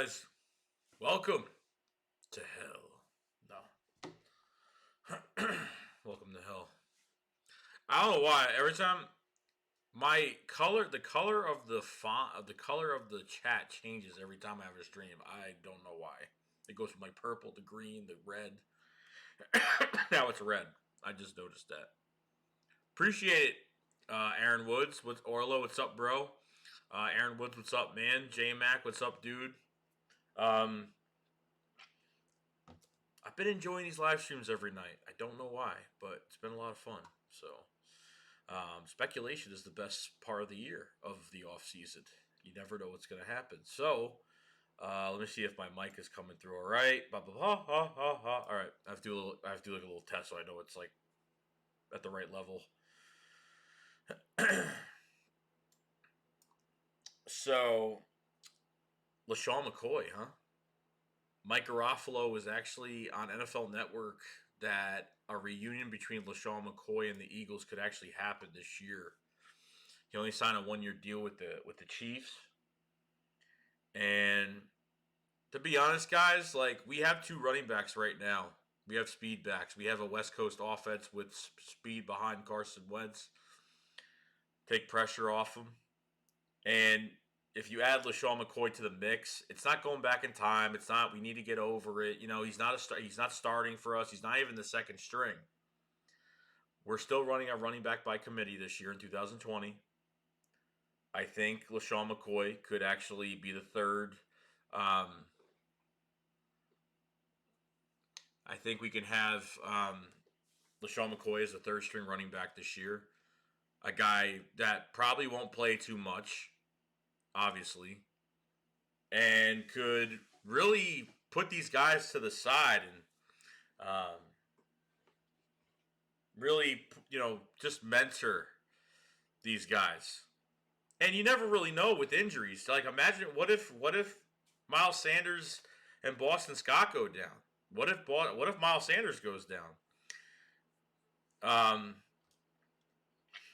guys? Welcome to hell. No. Welcome to hell. I don't know why. Every time the color of the font, the color of the chat changes every time I have a stream. I don't know why. It goes from like purple to green to red. Now it's red. I just noticed that. Appreciate it, Aaron Woods. What's Orlo? What's up, bro? Aaron Woods, what's up, man? J Mac, what's up, dude? Um, I've been enjoying these live streams every night. I don't know why, but it's been a lot of fun. So, speculation is the best part of the year of the off season. You never know what's going to happen. So, let me see if my mic is coming through. All right, blah blah blah ha ha ha. All right, I have to do like a little test so I know it's like at the right level. So, LeSean McCoy, huh? Mike Garofalo was actually on NFL Network that a reunion between LeSean McCoy and the Eagles could actually happen this year. He only signed a 1 year deal with the Chiefs. And to be honest, guys, like we have two running backs right now. We have speed backs. We have a West Coast offense with speed behind Carson Wentz. Take pressure off him. And if you add LeSean McCoy to the mix, it's not going back in time. It's not. We need to get over it. You know, he's not he's not starting for us. He's not even the second string. We're still running our running back by committee this year in 2020. I think LeSean McCoy could actually be the third. I think we can have LeSean McCoy as the third string running back this year. A guy that probably won't play too much, obviously, and could really put these guys to the side and really, just mentor these guys. And you never really know with injuries. Like, imagine what if Miles Sanders and Boston Scott go down? What if Miles Sanders goes down?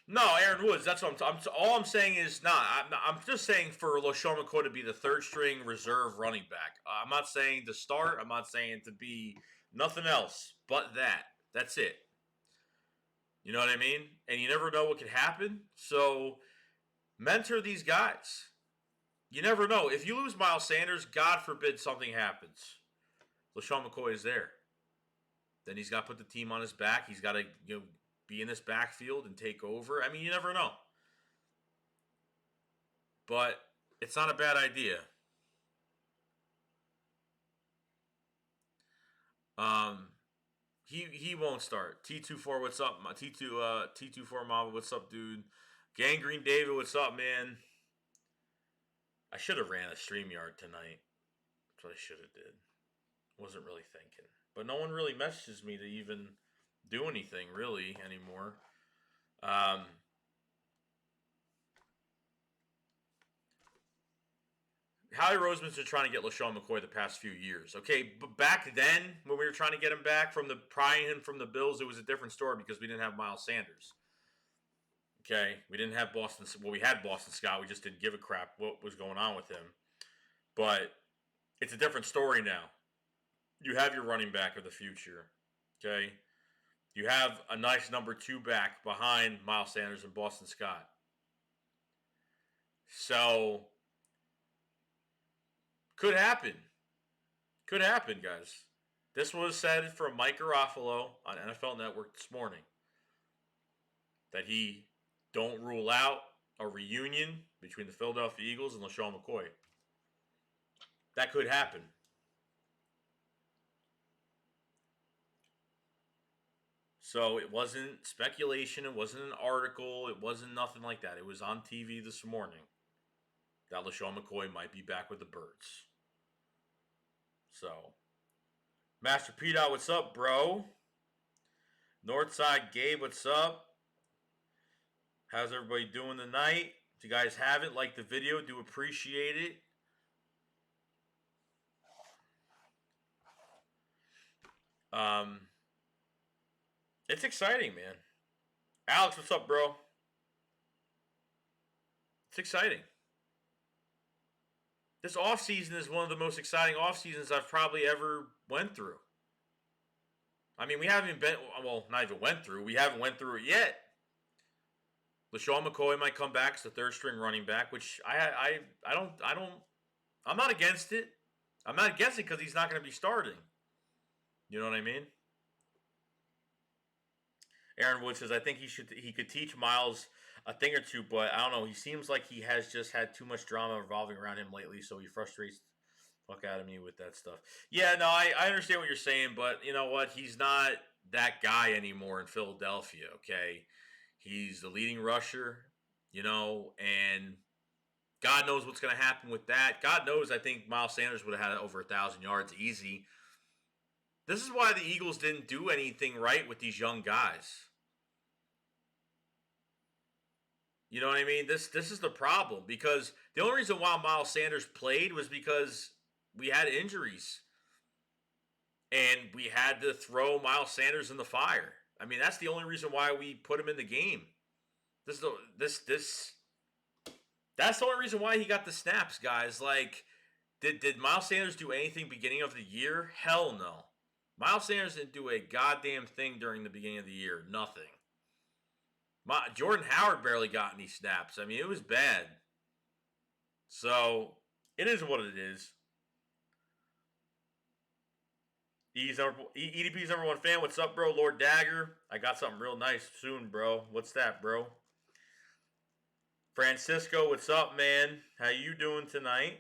No, Aaron Woods. That's what all I'm saying is not. I'm just saying for LeSean McCoy to be the third string reserve running back. I'm not saying to start. I'm not saying to be nothing else but that. That's it. You know what I mean? And you never know what could happen. So mentor these guys. You never know. If you lose Miles Sanders, God forbid something happens. LeSean McCoy is there. Then he's got to put the team on his back. He's got to be in this backfield and take over. I mean, you never know. But it's not a bad idea. He won't start. T24, what's up? T24 Mama, what's up, dude? Gangrene David, what's up, man? I should have ran a StreamYard tonight. That's what I should have did. Wasn't really thinking. But no one really messages me to even do anything really anymore. Howie Roseman's been trying to get LeSean McCoy the past few years. Okay, but back then when we were trying to get him back prying him from the Bills, it was a different story because we didn't have Miles Sanders. Okay, we didn't have Boston. Well, we had Boston Scott. We just didn't give a crap what was going on with him. But it's a different story now. You have your running back of the future. Okay, you have a nice number 2 back behind Miles Sanders and Boston Scott. So could happen. Could happen, guys. This was said from Mike Garofalo on NFL Network this morning. That he don't rule out a reunion between the Philadelphia Eagles and LeSean McCoy. That could happen. So it wasn't speculation. It wasn't an article. It wasn't nothing like that. It was on TV this morning that LeSean McCoy might be back with the Birds. So, Master Pete, what's up, bro? Northside Gabe, what's up? How's everybody doing tonight? If you guys haven't liked the video, do appreciate it. It's exciting, man. Alex, what's up, bro? It's exciting. This offseason is one of the most exciting off seasons I've probably ever went through. I mean, we haven't been, well, not even went through. We haven't went through it yet. LeSean McCoy might come back as the third string running back, which I'm not against it. I'm not against it because he's not going to be starting. You know what I mean? Aaron Wood says, I think he could teach Miles a thing or two, but I don't know. He seems like he has just had too much drama revolving around him lately, so he frustrates the fuck out of me with that stuff. Yeah, no, I understand what you're saying, but you know what? He's not that guy anymore in Philadelphia, okay? He's the leading rusher, and God knows what's going to happen with that. God knows I think Miles Sanders would have had over 1,000 yards easy. This is why the Eagles didn't do anything right with these young guys. You know what I mean? This is the problem, because the only reason why Miles Sanders played was because we had injuries. And we had to throw Miles Sanders in the fire. I mean, that's the only reason why we put him in the game. That's the only reason why he got the snaps, guys. Like, did Miles Sanders do anything beginning of the year? Hell no. Miles Sanders didn't do a goddamn thing during the beginning of the year. Nothing. Jordan Howard barely got any snaps. I mean, it was bad. So, it is what it is. EDP's number one fan. What's up, bro? Lord Dagger. I got something real nice soon, bro. What's that, bro? Francisco, what's up, man? How you doing tonight?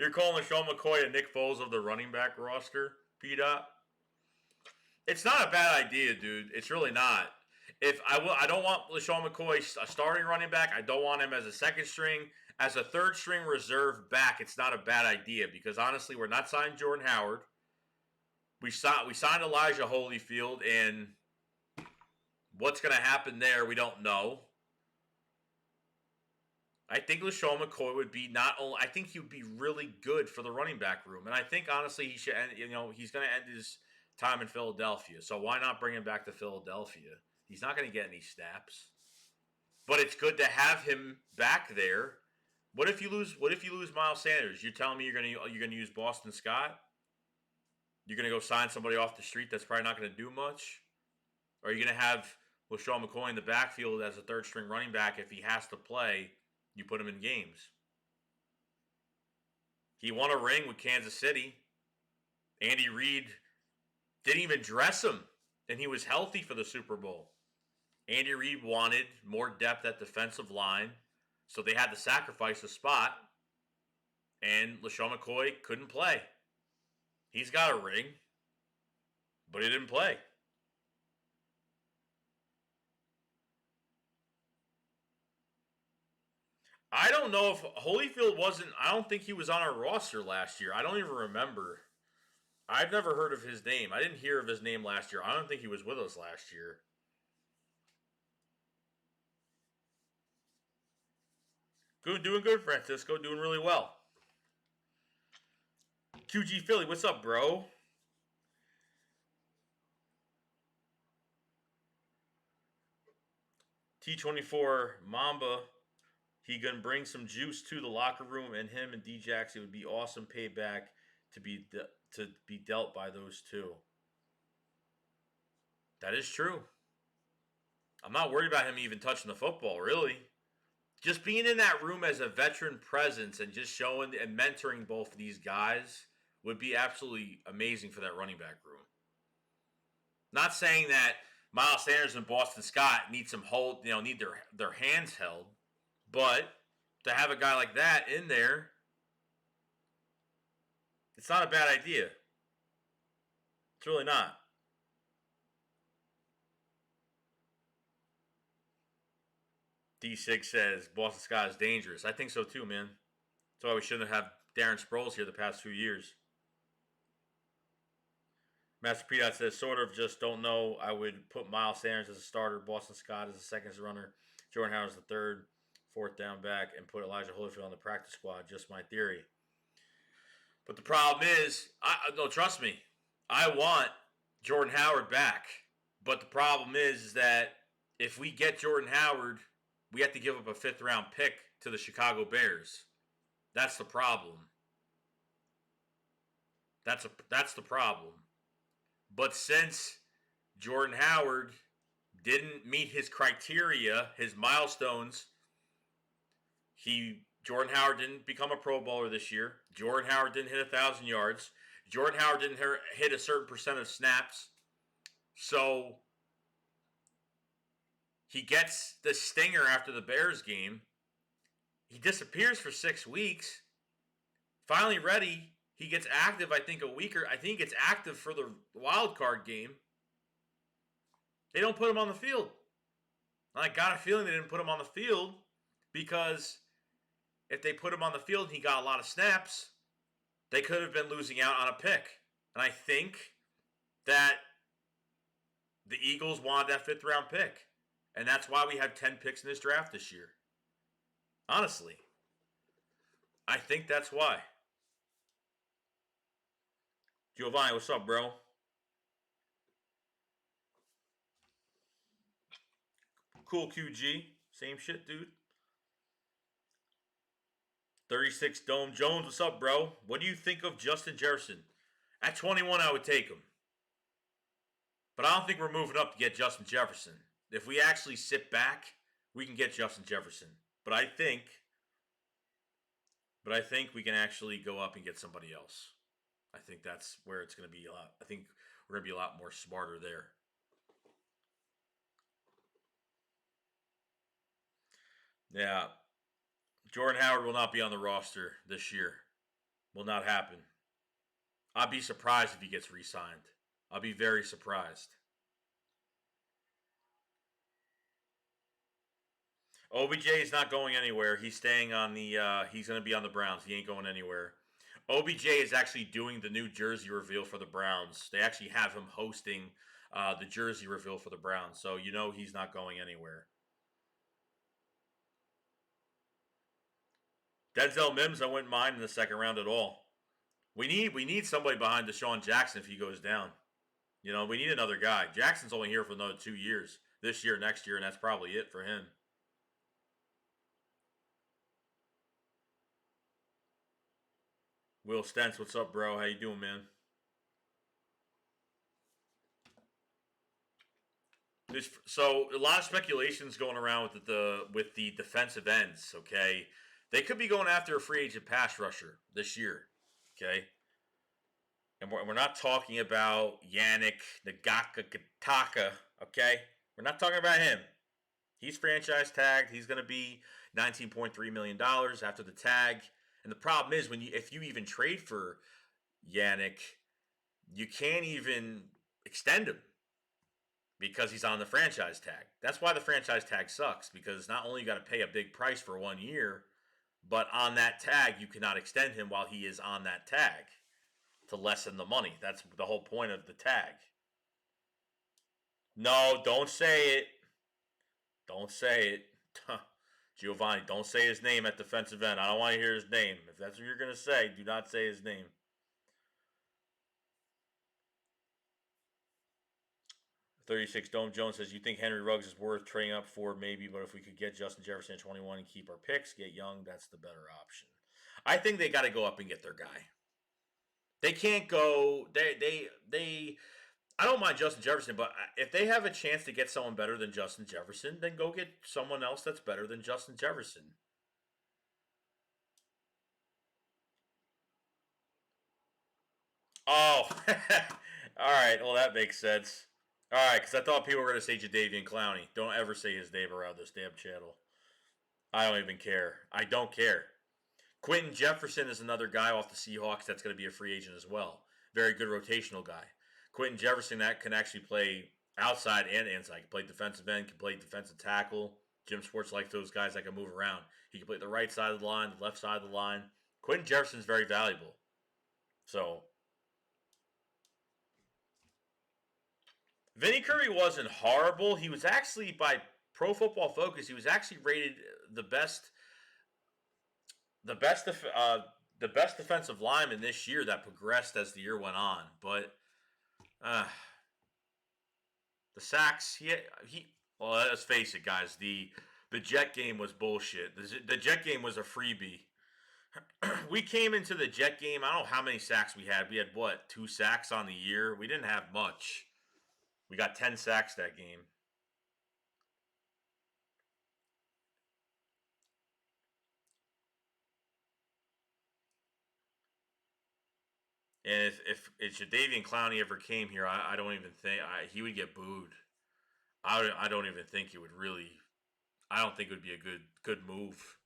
You're calling LeSean McCoy a Nick Foles of the running back roster, P-Dot? It's not a bad idea, dude. It's really not. I don't want LeSean McCoy a starting running back. I don't want him as a second string. As a third string reserve back, it's not a bad idea, because honestly, we're not signing Jordan Howard. We signed Elijah Holyfield, and what's going to happen there, we don't know. I think LeSean McCoy would be I think he would be really good for the running back room. And I think, honestly, he should end, he's going to end his time in Philadelphia. So why not bring him back to Philadelphia? He's not going to get any snaps. But it's good to have him back there. What if you lose Miles Sanders? You're telling me you're going to use Boston Scott? You're going to go sign somebody off the street that's probably not going to do much? Or are you going to have LeSean McCoy in the backfield as a third string running back? If he has to play, you put him in games. He won a ring with Kansas City. Andy Reid didn't even dress him, and he was healthy for the Super Bowl. Andy Reid wanted more depth at defensive line, so they had to sacrifice a spot, and LeSean McCoy couldn't play. He's got a ring, but he didn't play. I don't know if Holyfield I don't think he was on our roster last year. I don't even remember. I've never heard of his name. I didn't hear of his name last year. I don't think he was with us last year. Doing good, Francisco. Doing really well. QG Philly, what's up, bro? T24 Mamba, he gonna bring some juice to the locker room, and him and D-Jax, it would be awesome payback to be dealt by those two. That is true. I'm not worried about him even touching the football, really. Just being in that room as a veteran presence and just showing and mentoring both of these guys would be absolutely amazing for that running back room. Not saying that Miles Sanders and Boston Scott need need their hands held, but to have a guy like that in there, it's not a bad idea. It's really not. D6 says Boston Scott is dangerous. I think so too, man. That's why we shouldn't have Darren Sproles here the past few years. Master P. says, sort of just don't know. I would put Miles Sanders as a starter, Boston Scott as a second runner, Jordan Howard as the third, fourth down back, and put Elijah Holyfield on the practice squad. Just my theory. But the problem is, no, trust me, I want Jordan Howard back. But the problem is that if we get Jordan Howard, we have to give up a 5th-round pick to the Chicago Bears. That's the problem. That's the problem. But since Jordan Howard didn't meet his criteria, his milestones, Jordan Howard didn't become a Pro Bowler this year. Jordan Howard didn't hit 1,000 yards. Jordan Howard didn't hit a certain percent of snaps. So he gets the stinger after the Bears game. He disappears for 6 weeks. Finally ready. He gets active, I think, a week or I think he gets active for the wild card game. They don't put him on the field. I got a feeling they didn't put him on the field because if they put him on the field and he got a lot of snaps, they could have been losing out on a pick. And I think that the Eagles wanted that 5th-round pick. And that's why we have 10 picks in this draft this year. Honestly. I think that's why. Giovanni, what's up, bro? Cool QG. Same shit, dude. 36 Dome Jones, what's up, bro? What do you think of Justin Jefferson? At 21, I would take him. But I don't think we're moving up to get Justin Jefferson. If we actually sit back, we can get Justin Jefferson. But I think we can actually go up and get somebody else. I think that's where it's going to be a lot. I think we're going to be a lot more smarter there. Yeah. Jordan Howard will not be on the roster this year. Will not happen. I'd be surprised if he gets re-signed. I'll be very surprised. OBJ is not going anywhere. He's staying on the, he's going to be on the Browns. He ain't going anywhere. OBJ is actually doing the new jersey reveal for the Browns. They actually have him hosting the jersey reveal for the Browns. So you know he's not going anywhere. Denzel Mims, I wouldn't mind in the second round at all. We need somebody behind Deshaun Jackson if he goes down. You know, we need another guy. Jackson's only here for another 2 years. This year, next year, and that's probably it for him. Will Stentz, what's up, bro? How you doing, man? So a lot of speculations going around with the defensive ends. Okay, they could be going after a free agent pass rusher this year. Okay, and we're not talking about Yannick Ngakakataka. Okay, we're not talking about him. He's franchise tagged. He's going to be $19.3 million after the tag. And the problem is if you even trade for Yannick, you can't even extend him because he's on the franchise tag. That's why the franchise tag sucks, because not only you got to pay a big price for 1 year, but on that tag you cannot extend him while he is on that tag to lessen the money. That's the whole point of the tag. No, don't say it. Don't say it. Giovanni, don't say his name at defensive end. I don't want to hear his name. If that's what you're going to say, do not say his name. 36 Dome Jones says, you think Henry Ruggs is worth trading up for? Maybe, but if we could get Justin Jefferson at 21 and keep our picks, get Young, that's the better option. I think they got to go up and get their guy. They can't go. I don't mind Justin Jefferson, but if they have a chance to get someone better than Justin Jefferson, then go get someone else that's better than Justin Jefferson. Oh, all right. Well, that makes sense. All right, because I thought people were going to say Jadeveon Clowney. Don't ever say his name around this damn channel. I don't even care. I don't care. Quentin Jefferson is another guy off the Seahawks that's going to be a free agent as well. Very good rotational guy. Quentin Jefferson that can actually play outside and inside. He can play defensive end, can play defensive tackle. Jim Sports likes those guys that can move around. He can play the right side of the line, the left side of the line. Quentin Jefferson is very valuable. So, Vinny Curry wasn't horrible. He was actually, by Pro Football Focus, he was actually rated the best defensive lineman this year that progressed as the year went on. But the sacks, he Well, let's face it, guys. The Jet game was bullshit. The Jet game was a freebie. We came into the Jet game. I don't know how many sacks we had. We had what, 2 sacks on the year. We didn't have much. We got 10 sacks that game. And if Jadeveon Clowney ever came here, I don't even think he would get booed. I don't even think he would really. I don't think it would be a good move.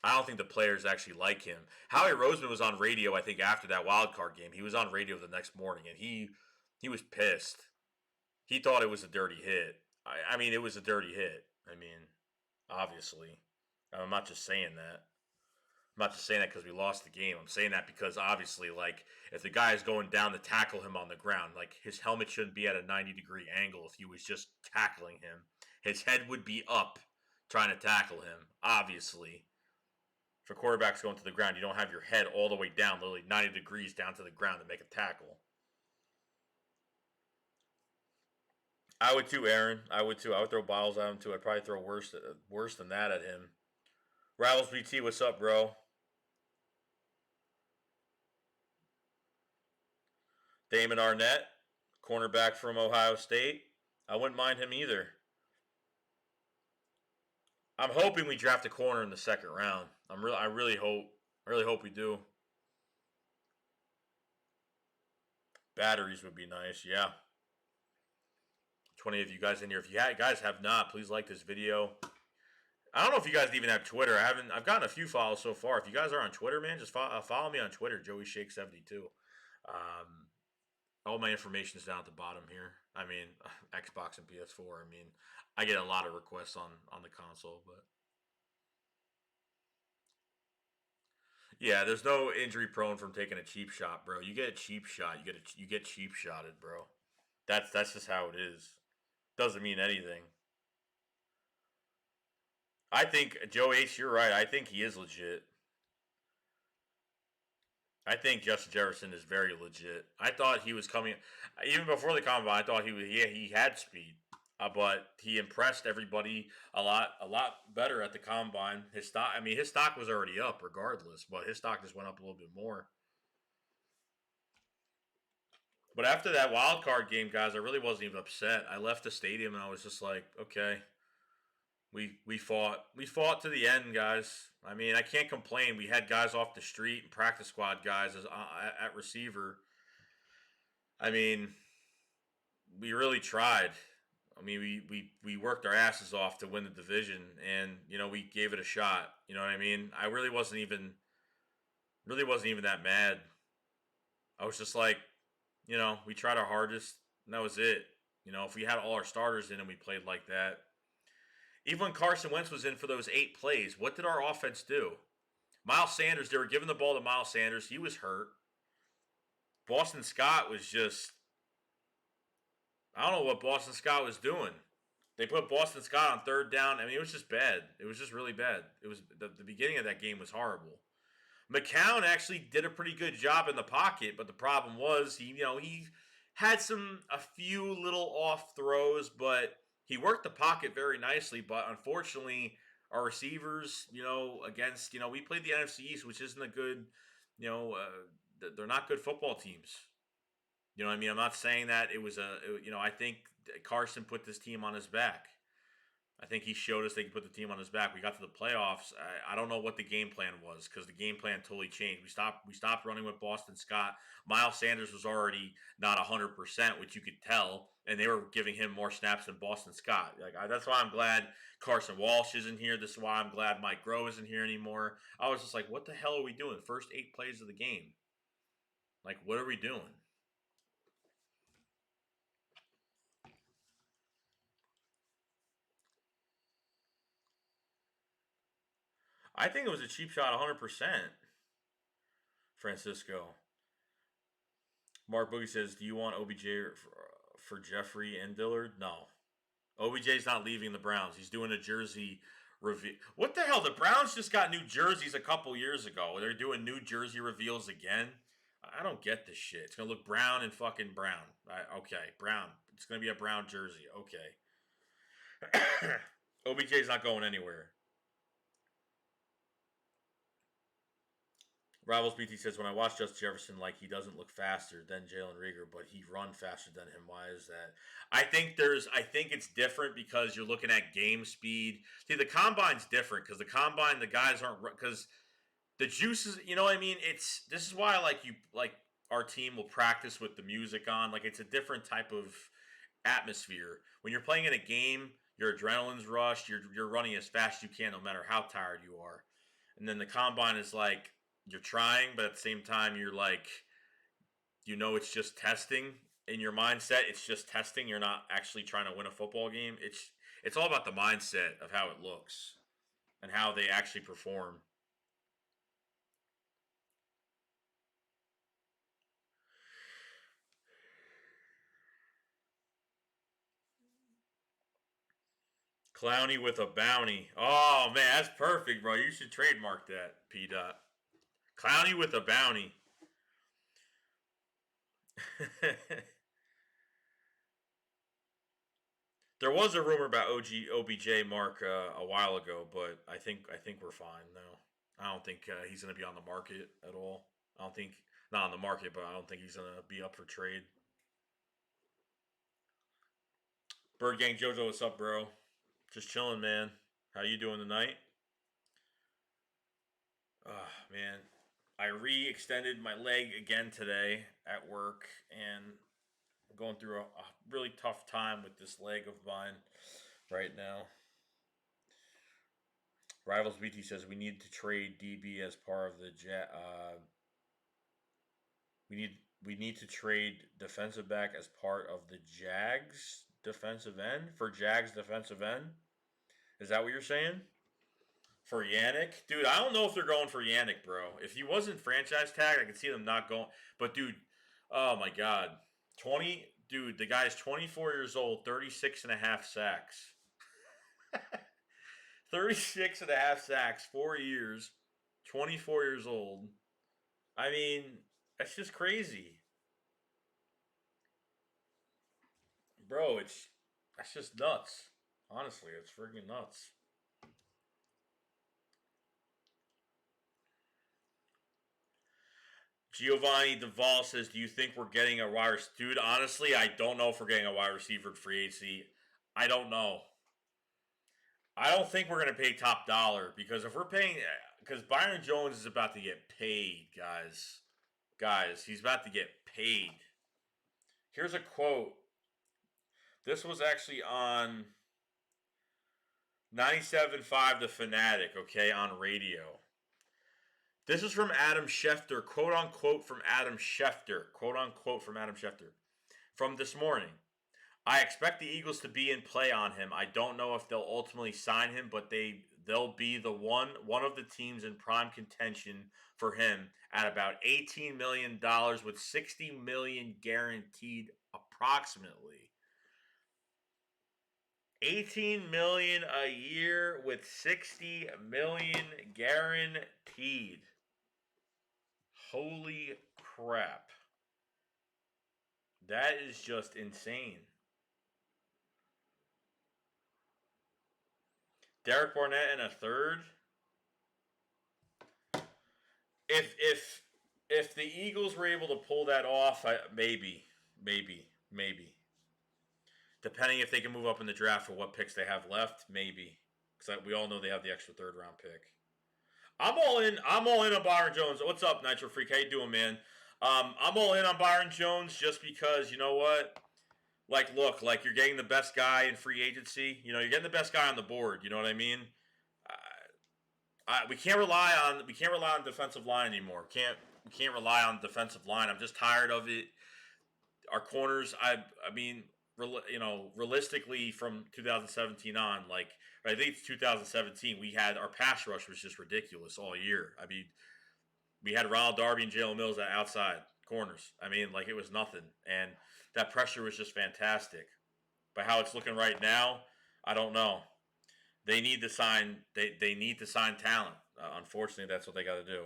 I don't think the players actually like him. Howie Roseman was on radio, I think, after that wild card game. He was on radio the next morning, and he was pissed. He thought it was a dirty hit. I mean, it was a dirty hit. I mean, obviously, I'm not just saying that. I'm not just saying that because we lost the game. I'm saying that because obviously, like, if the guy is going down to tackle him on the ground, like, his helmet shouldn't be at a 90-degree angle if he was just tackling him. His head would be up trying to tackle him, obviously. For quarterbacks going to the ground, you don't have your head all the way down, literally 90 degrees down to the ground to make a tackle. I would too, Aaron. I would too. I would throw bottles at him too. I'd probably throw worse than that at him. Rivals BT, what's up, bro? Damon Arnett, cornerback from Ohio State. I wouldn't mind him either. I'm hoping we draft a corner in the second round. I really hope we do. Batteries would be nice, yeah. 20 of you guys in here. If you guys have not, please like this video. I don't know if you guys even have Twitter. I've gotten a few follows so far. If you guys are on Twitter, man, just follow me on Twitter, JoeyShake72. All my information is down at the bottom here. I mean, Xbox and PS4. I mean, I get a lot of requests on the console, but yeah, there's no injury prone from taking a cheap shot, bro. You get a cheap shot, you get cheap shotted, bro. That's just how it is. Doesn't mean anything. I think Joe H, you're right. I think he is legit. I think Justin Jefferson is very legit. I thought he was coming even before the combine. I thought he had speed, but he impressed everybody a lot better at the combine. His stock was already up regardless, but his stock just went up a little bit more. But after that wild card game, guys, I really wasn't even upset. I left the stadium and I was just like, okay, we fought to the end, guys. I mean, I can't complain. We had guys off the street and practice squad guys at receiver. I mean, we really tried. I mean, we worked our asses off to win the division, and we gave it a shot. You know what I mean? I really wasn't even that mad. I was just like, we tried our hardest, and that was it. If we had all our starters in and we played like that, even when Carson Wentz was in for those 8 plays, what did our offense do? Miles Sanders, they were giving the ball to Miles Sanders. He was hurt. Boston Scott was just, I don't know what Boston Scott was doing. They put Boston Scott on third down. I mean, it was just bad. It was just really bad. It was the beginning of that game was horrible. McCown actually did a pretty good job in the pocket, but the problem was he had a few little off throws, but he worked the pocket very nicely. But unfortunately, our receivers, against we played the NFC East, which isn't a good, they're not good football teams. You know what I mean? I'm not saying that it was I think Carson put this team on his back. I think he showed us they could put the team on his back. We got to the playoffs. I don't know what the game plan was because the game plan totally changed. We stopped running with Boston Scott. Miles Sanders was already not 100%, which you could tell, and they were giving him more snaps than Boston Scott. That's why I'm glad Carson Walsh isn't here. This is why I'm glad Mike Groh isn't here anymore. I was just like, what the hell are we doing? First 8 plays of the game. Like, what are we doing? I think it was a cheap shot 100%, Francisco. Mark Boogie says, do you want OBJ for Jeffrey and Dillard? No. OBJ's not leaving the Browns. He's doing a jersey reveal. What the hell? The Browns just got new jerseys a couple years ago. They're doing new jersey reveals again. I don't get this shit. It's going to look brown and fucking brown. Okay, brown. It's going to be a brown jersey. Okay. OBJ's not going anywhere. Rivals BT says, when I watch Justin Jefferson, like, he doesn't look faster than Jalen Reagor, but he run faster than him. Why is that? I think it's different because you're looking at game speed. See, the combine's different because the combine, the guys aren't, because the juices, you know what I mean? This is why I like our team will practice with the music on. Like, it's a different type of atmosphere. When you're playing in a game, your adrenaline's rushed, you're running as fast as you can no matter how tired you are. And then the combine is like, you're trying, but at the same time, you're like, it's just testing in your mindset. It's just testing. You're not actually trying to win a football game. It's all about the mindset of how it looks and how they actually perform. Clowney with a bounty. Oh man, that's perfect, bro. You should trademark that, P. Dot. Clowney with a bounty. There was a rumor about OBJ Mark a while ago, but I think we're fine now. I don't think he's going to be on the market at all. I don't think not on the market, but I don't think he's going to be up for trade. Bird Gang Jojo, what's up, bro? Just chilling, man. How you doing tonight? Oh man, I re-extended my leg again today at work, and I'm going through a really tough time with this leg of mine right now. Rivals BT says we need to trade DB as part of the we need to trade defensive back as part of the Jags defensive end for Jags defensive end. Is that what you're saying? For Yannick? Dude, I don't know if they're going for Yannick, bro. If he wasn't franchise tagged, I could see them not going. But, dude, oh my God. Dude, the guy's 24 years old, 36 and a half sacks. 36 and a half sacks, 4 years, 24 years old. I mean, that's just crazy. Bro, that's just nuts. Honestly, it's freaking nuts. Giovanni Duvall says, "Do you think we're getting a wide receiver?" Dude, honestly, I don't know if we're getting a wide receiver at free agency. I don't know. I don't think we're going to pay top dollar because if we're paying, because Byron Jones is about to get paid, guys. Guys, he's about to get paid. Here's a quote. This was actually on 97.5 The Fanatic, okay, on radio. This is from Adam Schefter, quote unquote from Adam Schefter, quote unquote from Adam Schefter, from this morning. I expect the Eagles to be in play on him. I don't know if they'll ultimately sign him, but they'll be the one of the teams in prime contention for him at about $18 million with $60 million guaranteed approximately. $18 million a year with $60 million guaranteed. Holy crap. That is just insane. Derek Barnett in a third. If the Eagles were able to pull that off, maybe. Depending if they can move up in the draft for what picks they have left, maybe. Because we all know they have the extra third round pick. I'm all in on Byron Jones. What's up, Nitro Freak? How you doing, man? I'm all in on Byron Jones just because, you know what? Like, look, like you're getting the best guy in free agency. You're getting the best guy on the board. You know what I mean? We can't rely on defensive line anymore. We can't rely on defensive line. I'm just tired of it. Our corners, I mean, realistically from 2017 on, like I think it's 2017, we had our pass rush was just ridiculous all year. I mean, we had Ronald Darby and Jalen Mills at outside corners. I mean, like it was nothing, and that pressure was just fantastic. But how it's looking right now, I don't know. They need to sign. They need to sign talent. Unfortunately, that's what they got to do.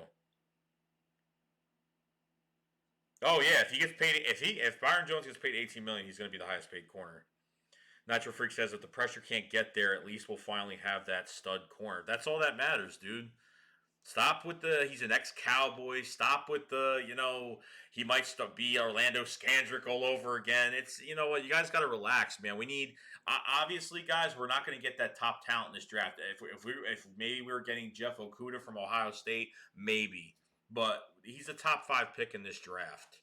Oh yeah, if he gets paid, if Byron Jones gets paid $18 million, he's going to be the highest paid corner. Nitro Freak says if the pressure can't get there, at least we'll finally have that stud corner. That's all that matters, dude. Stop with the he's an ex-Cowboy. Stop with the he might be Orlando Scandrick all over again. It's what you guys got to relax, man. We need obviously, guys. We're not going to get that top talent in this draft. If maybe we were getting Jeff Okudah from Ohio State, maybe, but he's a top 5 pick in this draft.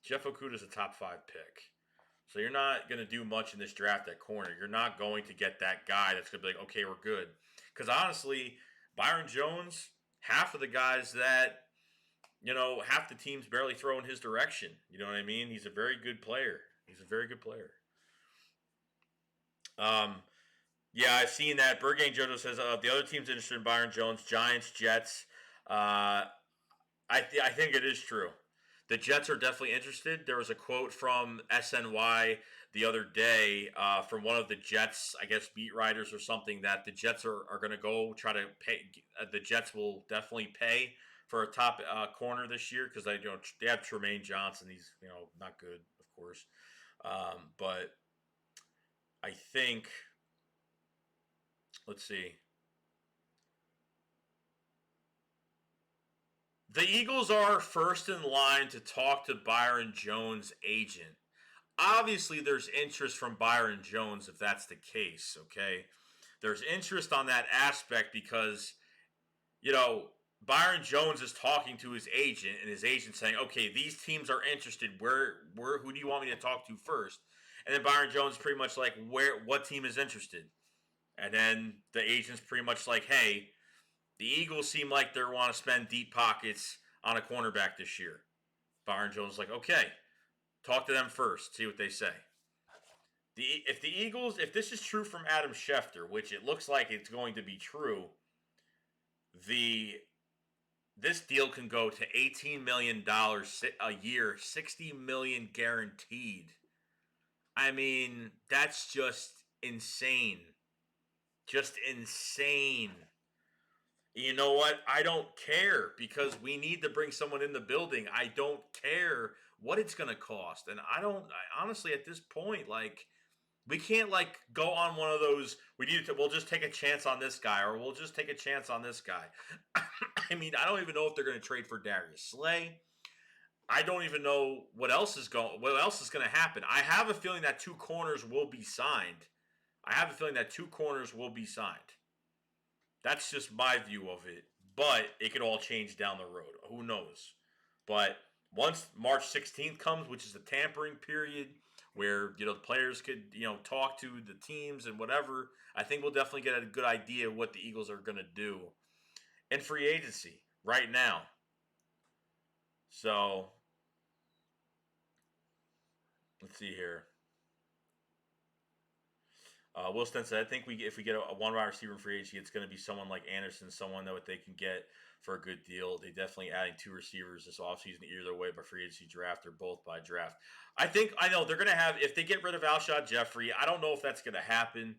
Jeff Okudah is a top 5 pick. So you're not going to do much in this draft at corner. You're not going to get that guy that's going to be like, okay, we're good. Because honestly, Byron Jones, half of the guys that, half the teams barely throw in his direction. You know what I mean? He's a very good player. He's a very good player. Yeah, I've seen that. Bergang Jojo says the other teams interested in Byron Jones, Giants, Jets. I think it is true. The Jets are definitely interested. There was a quote from SNY the other day from one of the Jets, I guess, beat writers or something, that the Jets are going to go try to pay. The Jets will definitely pay for a top corner this year because they have Tremaine Johnson. He's not good, of course, but I think. Let's see. The Eagles are first in line to talk to Byron Jones' agent. Obviously, there's interest from Byron Jones if that's the case, okay? There's interest on that aspect because, Byron Jones is talking to his agent, and his agent saying, okay, these teams are interested. Who do you want me to talk to first? And then Byron Jones is pretty much like, what team is interested? And then the agent's pretty much like, hey, the Eagles seem like they want to spend deep pockets on a cornerback this year. Byron Jones is like, okay, talk to them first, see what they say. If this is true from Adam Schefter, which it looks like it's going to be true, this deal can go to $18 million a year, $60 million guaranteed. I mean, that's just insane. Just insane. You know what? I don't care because we need to bring someone in the building. I don't care what it's going to cost. And I honestly, at this point, we can't go on one of those, we'll just take a chance on this guy, or we'll just take a chance on this guy. I mean, I don't even know if they're going to trade for Darius Slay. I don't even know what else is going to happen. I have a feeling that 2 corners will be signed. That's just my view of it. But it could all change down the road. Who knows? But once March 16th comes, which is the tampering period, where the players could talk to the teams and whatever, I think we'll definitely get a good idea of what the Eagles are going to do in free agency right now. So let's see here. Will Sten said, I think if we get a one wide receiver in free agency, it's going to be someone like Anderson, someone that they can get for a good deal. They definitely adding 2 receivers this offseason, either way by free agency draft or both by draft. I know they're going to have, if they get rid of Alshon Jeffrey, I don't know if that's going to happen.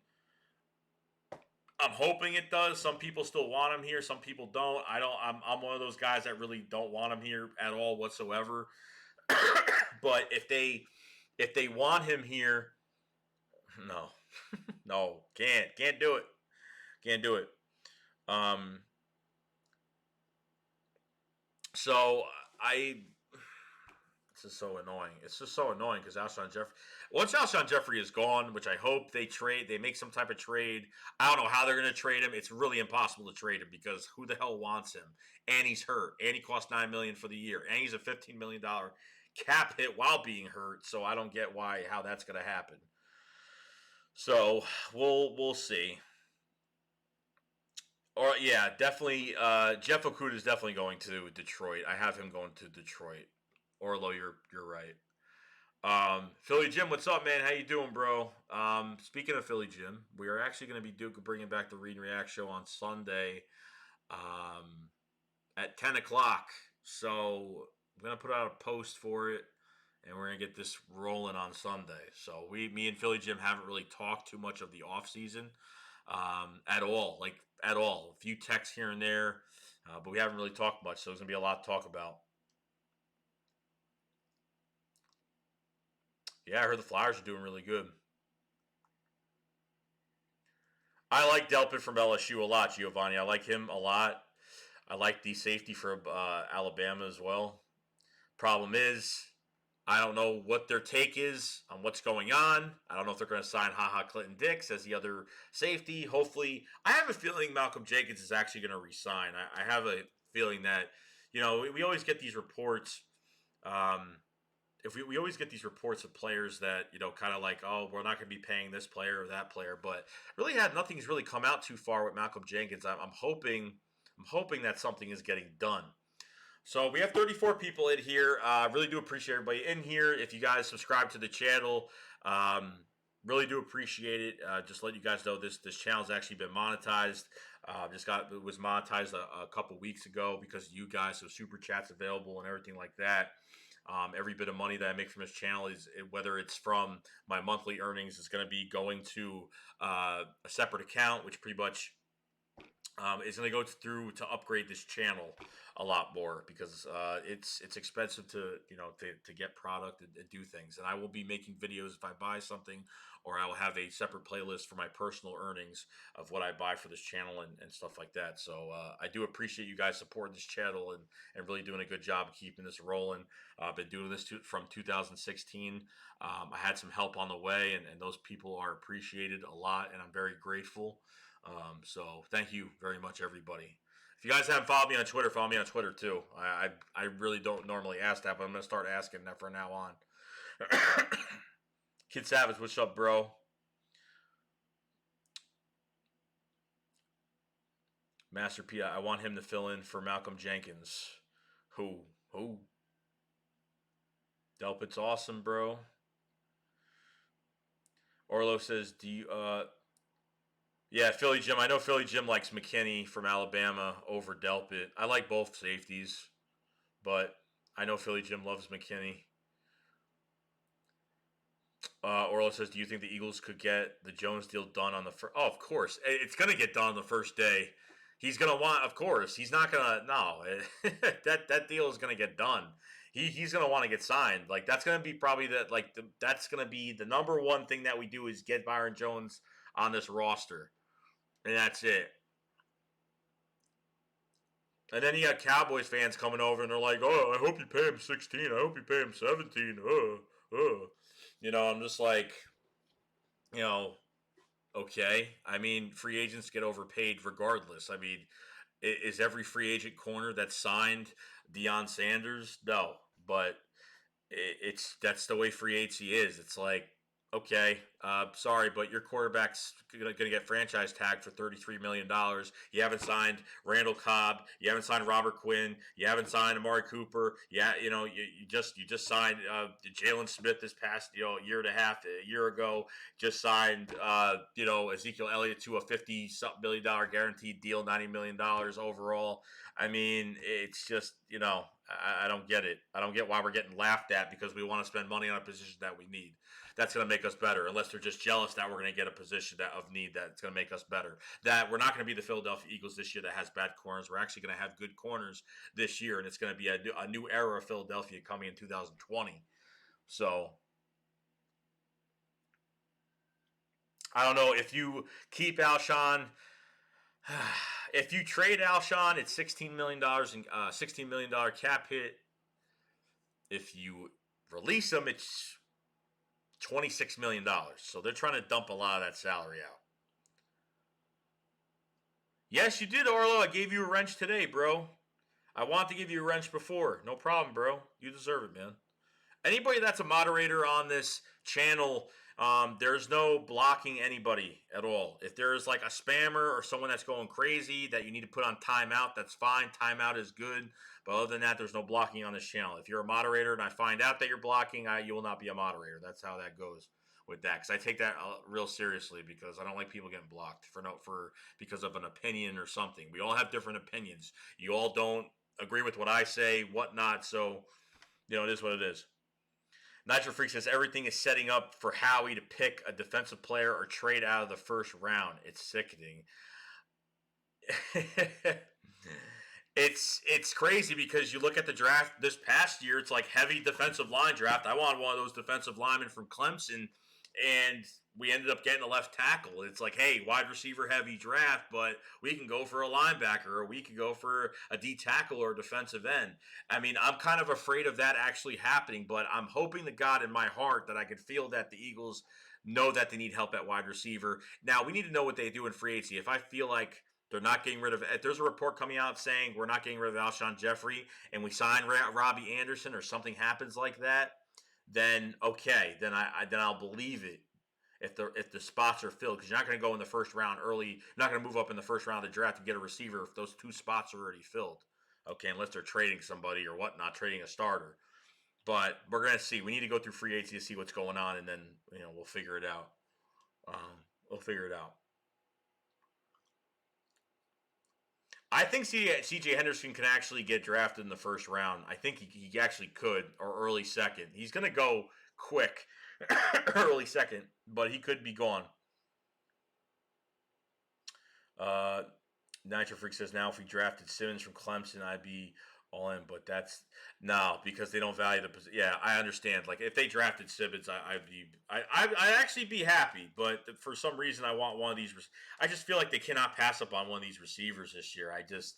I'm hoping it does. Some people still want him here. Some people don't. I'm one of those guys that really don't want him here at all whatsoever. But if they want him here, no. No, can't do it. So this is so annoying. It's just so annoying because once Alshon Jeffrey is gone, which I hope they make some type of trade. I don't know how they're going to trade him. It's really impossible to trade him because who the hell wants him? And he's hurt. And he costs $9 million for the year. And he's a $15 million cap hit while being hurt. So I don't get how that's going to happen. So we'll see. Or yeah, definitely. Jeff Okudah is definitely going to Detroit. I have him going to Detroit. Orlo, you're right. Philly Jim, what's up, man? How you doing, bro? Speaking of Philly Jim, we are actually going to be bringing back the Read and React show on Sunday, at 10 o'clock. So I'm going to put out a post for it. And we're going to get this rolling on Sunday. So me and Philly Jim haven't really talked too much of the offseason at all. At all. A few texts here and there. But we haven't really talked much. So there's going to be a lot to talk about. Yeah, I heard the Flyers are doing really good. I like Delpit from LSU a lot, Giovanni. I like him a lot. I like the safety for Alabama as well. Problem is, I don't know what their take is on what's going on. I don't know if they're going to sign HaHa Clinton Dix as the other safety. Hopefully, I have a feeling Malcolm Jenkins is actually going to resign. I have a feeling that, we always get these reports. If we always get these reports of players that kind of like, oh, we're not going to be paying this player or that player, but really nothing's really come out too far with Malcolm Jenkins. I'm hoping that something is getting done. So we have 34 people in here. Really do appreciate everybody in here. If you guys subscribe to the channel, really do appreciate it. Just let you guys know this channel's actually been monetized. It was monetized a couple weeks ago because you guys, so super chats available and everything like that. Every bit of money that I make from this channel whether it's from my monthly earnings, is going to be going to a separate account, which pretty much is going to go through to upgrade this channel a lot more because it's expensive to get product and do things. And I will be making videos if I buy something, or I will have a separate playlist for my personal earnings of what I buy for this channel and stuff like that. So I do appreciate you guys supporting this channel and really doing a good job keeping this rolling. I've been doing this from 2016. I had some help on the way, and those people are appreciated a lot, and I'm very grateful. So thank you very much, everybody. If you guys haven't followed me on Twitter, follow me on Twitter too. I really don't normally ask that, but I'm going to start asking that from now on. Kid Savage, what's up, bro? Master P, I want him to fill in for Malcolm Jenkins. Who? Delpit's awesome, bro. Orlo says, do you, yeah, Philly Jim. I know Philly Jim likes McKinney from Alabama over Delpit. I like both safeties, but I know Philly Jim loves McKinney. Orlo says, do you think the Eagles could get the Jones deal done on the first? Oh, of course. It's going to get done on the first day. He's going to want, of course. He's not going to, no. that deal is going to get done. He's going to want to get signed. Like, that's going to be probably that's going to be the number one thing that we do is get Byron Jones on this roster. And that's it. And then you got Cowboys fans coming over and they're like, oh, I hope you pay him 16. I hope you pay him 17. I'm just like, okay. I mean, free agents get overpaid regardless. I mean, is every free agent corner that's signed Deion Sanders? No. But that's the way free agency is. It's like, okay, sorry, but your quarterback's going to get franchise tagged for $33 million. You haven't signed Randall Cobb. You haven't signed Robert Quinn. You haven't signed Amari Cooper. Yeah, you just signed Jalen Smith this past year and a half, a year ago. Just signed Ezekiel Elliott to a $50-something million guaranteed deal, $90 million overall. I mean, it's just I don't get it. I don't get why we're getting laughed at because we want to spend money on a position that we need. That's going to make us better, unless they're just jealous that we're going to get a position of need that's going to make us better. That we're not going to be the Philadelphia Eagles this year that has bad corners. We're actually going to have good corners this year, and it's going to be a new era of Philadelphia coming in 2020. So I don't know if you keep Alshon. If you trade Alshon, it's $16 million and $16 million cap hit. If you release him, it's $26 million. So they're trying to dump a lot of that salary out. Yes, you did, Orlo. I gave you a wrench today, bro. I wanted to give you a wrench before. No problem, bro. You deserve it, man. Anybody that's a moderator on this channel, there's no blocking anybody at all. If there's like a spammer or someone that's going crazy that you need to put on timeout, that's fine. Timeout is good. But other than that, there's no blocking on this channel. If you're a moderator and I find out that you're blocking, you will not be a moderator. That's how that goes with that. Because I take that real seriously because I don't like people getting blocked because of an opinion or something. We all have different opinions. You all don't agree with what I say, whatnot. So, it is what it is. Nitro Freak says everything is setting up for Howie to pick a defensive player or trade out of the first round. It's sickening. It's crazy because you look at the draft this past year, it's like heavy defensive line draft. I wanted one of those defensive linemen from Clemson, and we ended up getting a left tackle. It's like, hey, wide receiver heavy draft, but we can go for a linebacker, or we could go for a D tackle or a defensive end. I mean, I'm kind of afraid of that actually happening, but I'm hoping to God in my heart that I could feel that the Eagles know that they need help at wide receiver. Now, we need to know what they do in free agency. If I feel like they're not getting rid of, if there's a report coming out saying we're not getting rid of Alshon Jeffrey and we sign Robbie Anderson or something happens like that, then okay, then I'll believe it if the spots are filled, because you're not going to go in the first round early. You're not going to move up in the first round of the draft to get a receiver if those two spots are already filled. Okay, unless they're trading somebody or whatnot, trading a starter. But we're going to see. We need to go through free agency to see what's going on, and then we'll figure it out. We'll figure it out. I think C.J. Henderson can actually get drafted in the first round. I think he actually could, or early second. He's going to go quick, early second, but he could be gone. Nitro Freak says, now if we drafted Simmons from Clemson, I'd be all in, but that's no, because they don't value the position. Yeah, I understand. Like if they drafted Simmons, I'd actually be happy, but for some reason I want one of these. I just feel like they cannot pass up on one of these receivers this year. I just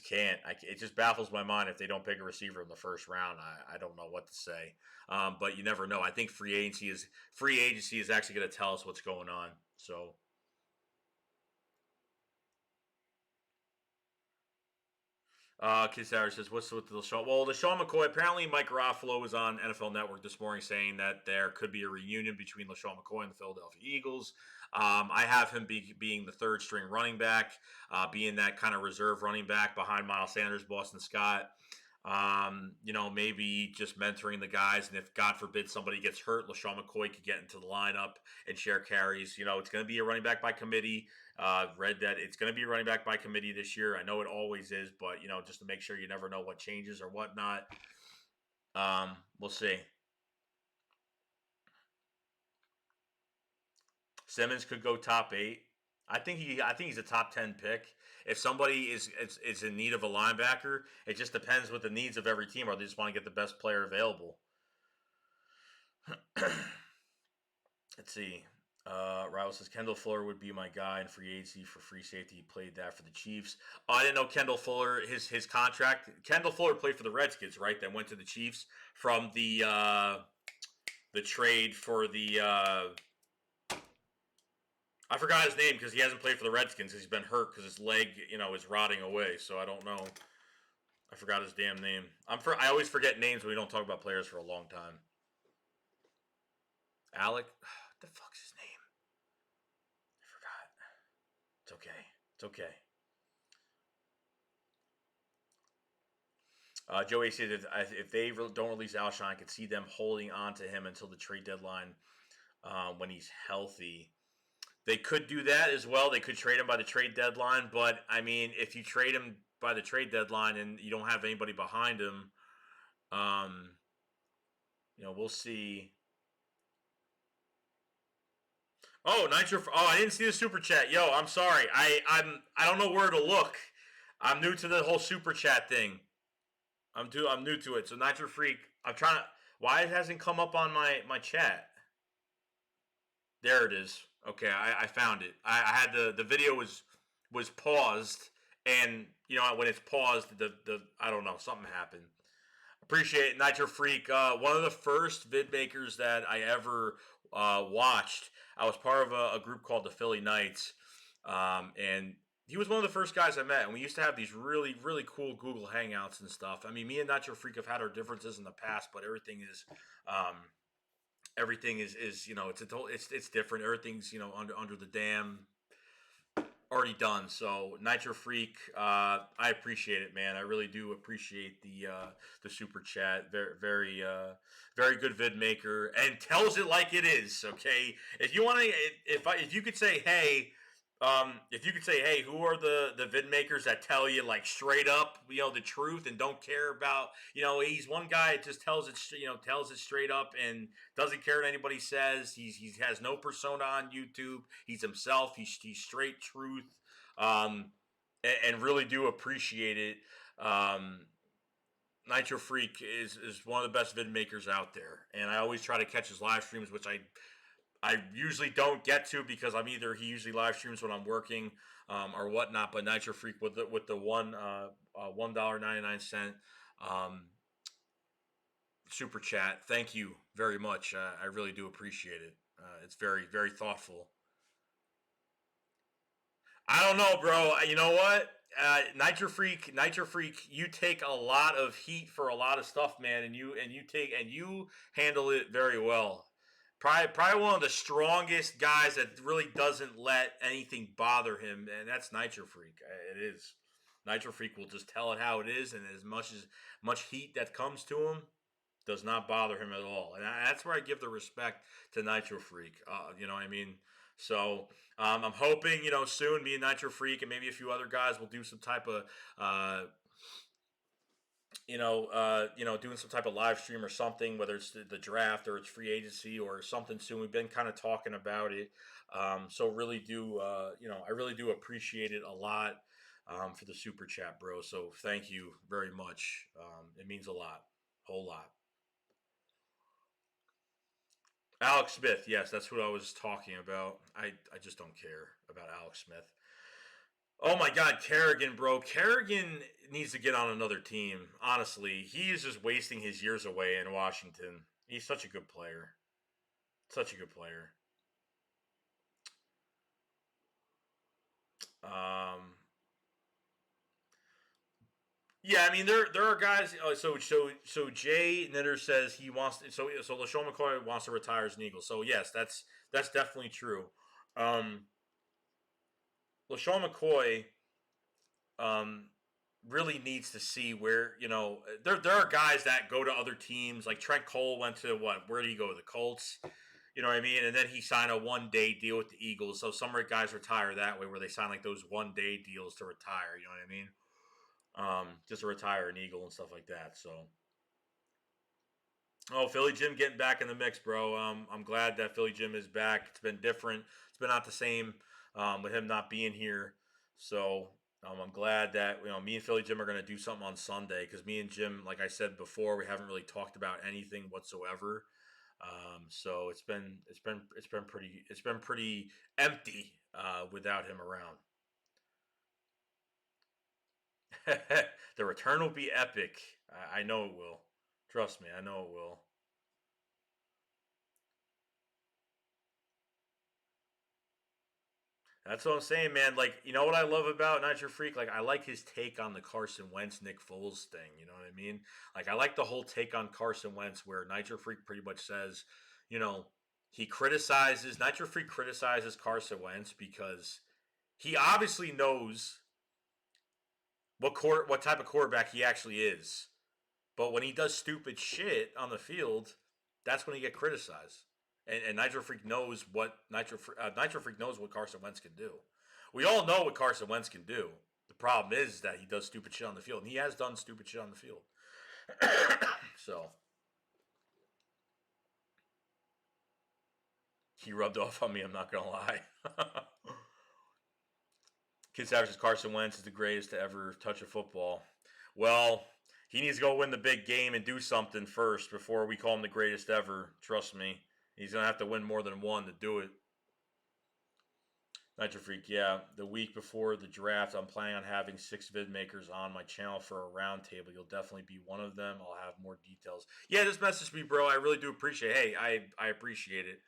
can't. It just baffles my mind if they don't pick a receiver in the first round. I don't know what to say, but you never know. I think free agency is actually going to tell us what's going on. So. Kid Sarah says, "What's with the LeSean?" Well, LeSean McCoy. Apparently, Mike Garofalo was on NFL Network this morning saying that there could be a reunion between LeSean McCoy and the Philadelphia Eagles. I have him being the third string running back, being that kind of reserve running back behind Miles Sanders, Boston Scott. Maybe just mentoring the guys, and if God forbid somebody gets hurt, LeSean McCoy could get into the lineup and share carries. It's going to be a running back by committee. Read that it's going to be running back by committee this year. I know it always is, but just to make sure, you never know what changes or whatnot. We'll see. Simmons could go top 8. I think he's a top 10 pick. If somebody is in need of a linebacker, it just depends what the needs of every team are. They just want to get the best player available. Let's see. Rival says Kendall Fuller would be my guy in free agency for free safety. He played that for the Chiefs. I didn't know Kendall Fuller, his contract. Kendall Fuller played for the Redskins, right? That went to the Chiefs from the trade for the. I forgot his name because he hasn't played for the Redskins because he's been hurt because his leg, is rotting away. So I don't know. I forgot his damn name. I always forget names when we don't talk about players for a long time. Alec, what the fuck's his name? I forgot. It's okay. It's okay. Joey said if they don't release Alshon, I could see them holding on to him until the trade deadline when he's healthy. They could do that as well. They could trade him by the trade deadline, but I mean, if you trade him by the trade deadline and you don't have anybody behind him, we'll see. Oh, Nitro! Oh, I didn't see the super chat. Yo, I'm sorry. I don't know where to look. I'm new to the whole super chat thing. I'm new to it. So Nitro Freak, I'm trying to. Why it hasn't come up on my chat? There it is. Okay, I found it. I had the video was paused, and when it's paused, the I don't know, something happened. Appreciate it, Nitro Freak. One of the first vid makers that I ever watched. I was part of a group called the Philly Knights, and he was one of the first guys I met. And we used to have these really, really cool Google Hangouts and stuff. I mean, me and Nitro Freak have had our differences in the past, but everything is it's different. Everything's under the dam already done. So Nitro Freak, I appreciate it, man. I really do appreciate the super chat. Very very good vid maker and tells it like it is. Okay, if you want to, if you could say, hey. If you could say, hey, who are the vid makers that tell you like straight up, the truth and don't care about, he's one guy that just tells it straight up and doesn't care what anybody says. He has no persona on YouTube. He's himself. He's straight truth. And really do appreciate it. Nitro Freak is one of the best vid makers out there, and I always try to catch his live streams, which I usually don't get to because he usually live streams when I'm working or whatnot. But Nitro Freak with the $1.99 um, super chat. Thank you very much. I really do appreciate it. It's very very thoughtful. I don't know, bro. You know what? Nitro Freak, you take a lot of heat for a lot of stuff, man, and you handle it very well. Probably one of the strongest guys that really doesn't let anything bother him, and that's Nitro Freak. It is. Nitro Freak will just tell it how it is, and as much heat that comes to him does not bother him at all, and that's where I give the respect to Nitro Freak. You know what I mean? So I'm hoping soon me and Nitro Freak and maybe a few other guys will do some type of uh, doing some type of live stream or something, whether it's the draft or it's free agency or something soon. We've been kind of talking about it, so really do I really do appreciate it a lot for the super chat, bro. So thank you very much. It means a lot, whole lot. Alex Smith, yes, that's who I was talking about. I just don't care about Alex Smith. Oh my God, Kerrigan, bro. Kerrigan needs to get on another team. Honestly, he is just wasting his years away in Washington. He's such a good player. Such a good player. Um, yeah, I mean there are guys. So Jay Knitter says he wants. So LeSean McCoy wants to retire as an Eagle. So yes, that's definitely true. Um, LeSean McCoy um, really needs to see where there are guys that go to other teams. Like Trent Cole went to what? Where did he go? The Colts. You know what I mean? And then he signed a 1 day deal with the Eagles. So some guys retire that way, where they sign like those 1 day deals to retire. You know what I mean? Just to retire an Eagle and stuff like that. So, oh, Philly Jim getting back in the mix, bro. I'm glad that Philly Jim is back. It's been different. It's been not the same with him not being here. So I'm glad that me and Philly Jim are gonna do something on Sunday because me and Jim, like I said before, we haven't really talked about anything whatsoever. So it's been pretty empty without him around. The return will be epic. I know it will. Trust me, I know it will. That's what I'm saying, man. Like, you know what I love about Nitro Freak? Like, I like his take on the Carson Wentz, Nick Foles thing. You know what I mean? Like, I like the whole take on Carson Wentz where Nitro Freak pretty much says, you know, Nitro Freak criticizes Carson Wentz because he obviously knows what type of quarterback he actually is. But when he does stupid shit on the field, that's when he get criticized. And Nitro Freak knows what Nitro Freak knows what Carson Wentz can do. We all know what Carson Wentz can do. The problem is that he does stupid shit on the field, and he has done stupid shit on the field. So he rubbed off on me. I'm not gonna lie. Kid Savage's Carson Wentz is the greatest to ever touch a football. Well, he needs to go win the big game and do something first before we call him the greatest ever. Trust me. He's going to have to win more than one to do it. Nitro Freak, yeah. The week before the draft, I'm planning on having 6 vid makers on my channel for a roundtable. You'll definitely be one of them. I'll have more details. Yeah, just message me, bro. I really do appreciate it. Hey, I appreciate it.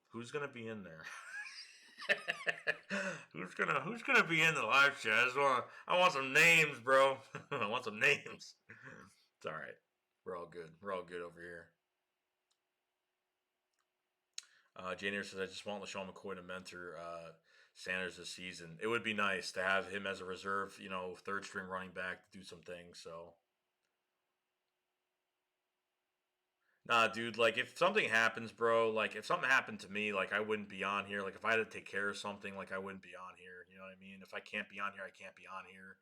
Who's going to be in there? who's gonna be in the live chat? I want some names, bro. I want some names. It's all right. We're all good. We're all good over here. Janier says I just want LeSean McCoy to mentor Sanders this season. It would be nice to have him as a reserve, third string running back to do some things. So nah, dude, like if something happens, bro, like if something happened to me, like I wouldn't be on here. Like if I had to take care of something, like I wouldn't be on here. You know what I mean? If I can't be on here, I can't be on here.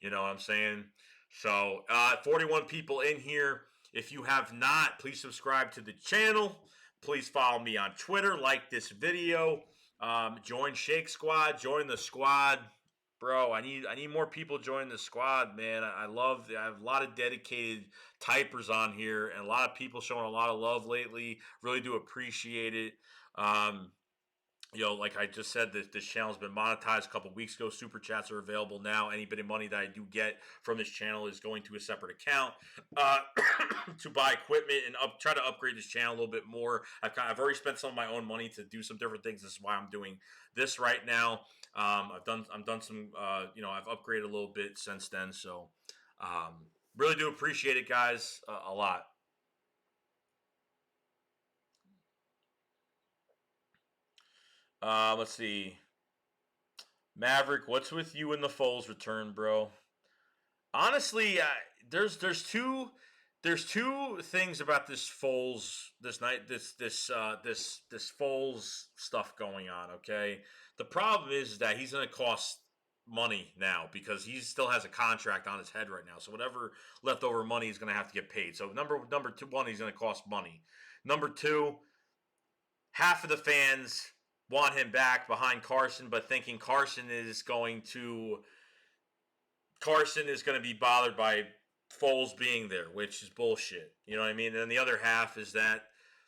You know what I'm saying? So 41 people in here. If you have not, please subscribe to the channel. Please follow me on Twitter. Like this video. Join Shake Squad. Join the squad. Bro, I need more people joining the squad, man. I have a lot of dedicated typers on here, and a lot of people showing a lot of love lately. Really do appreciate it. Um, like I just said, this channel's been monetized a couple weeks ago. Super chats are available now. Any bit of money that I do get from this channel is going to a separate account uh, to buy equipment and try to upgrade this channel a little bit more. I've already spent some of my own money to do some different things. This is why I'm doing this right now. I've done some I've upgraded a little bit since then. So really do appreciate it, guys, a lot. Let's see. Maverick, what's with you in the Foles return, bro? Honestly, there's two things about this Foles this Foles stuff going on. Okay, the problem is that he's going to cost money now because he still has a contract on his head right now. So whatever leftover money is going to have to get paid. So number two, one, he's going to cost money. Number two, half of the fans want him back behind Carson, but thinking Carson is going to be bothered by Foles being there, which is bullshit. You know what I mean? And then the other half is that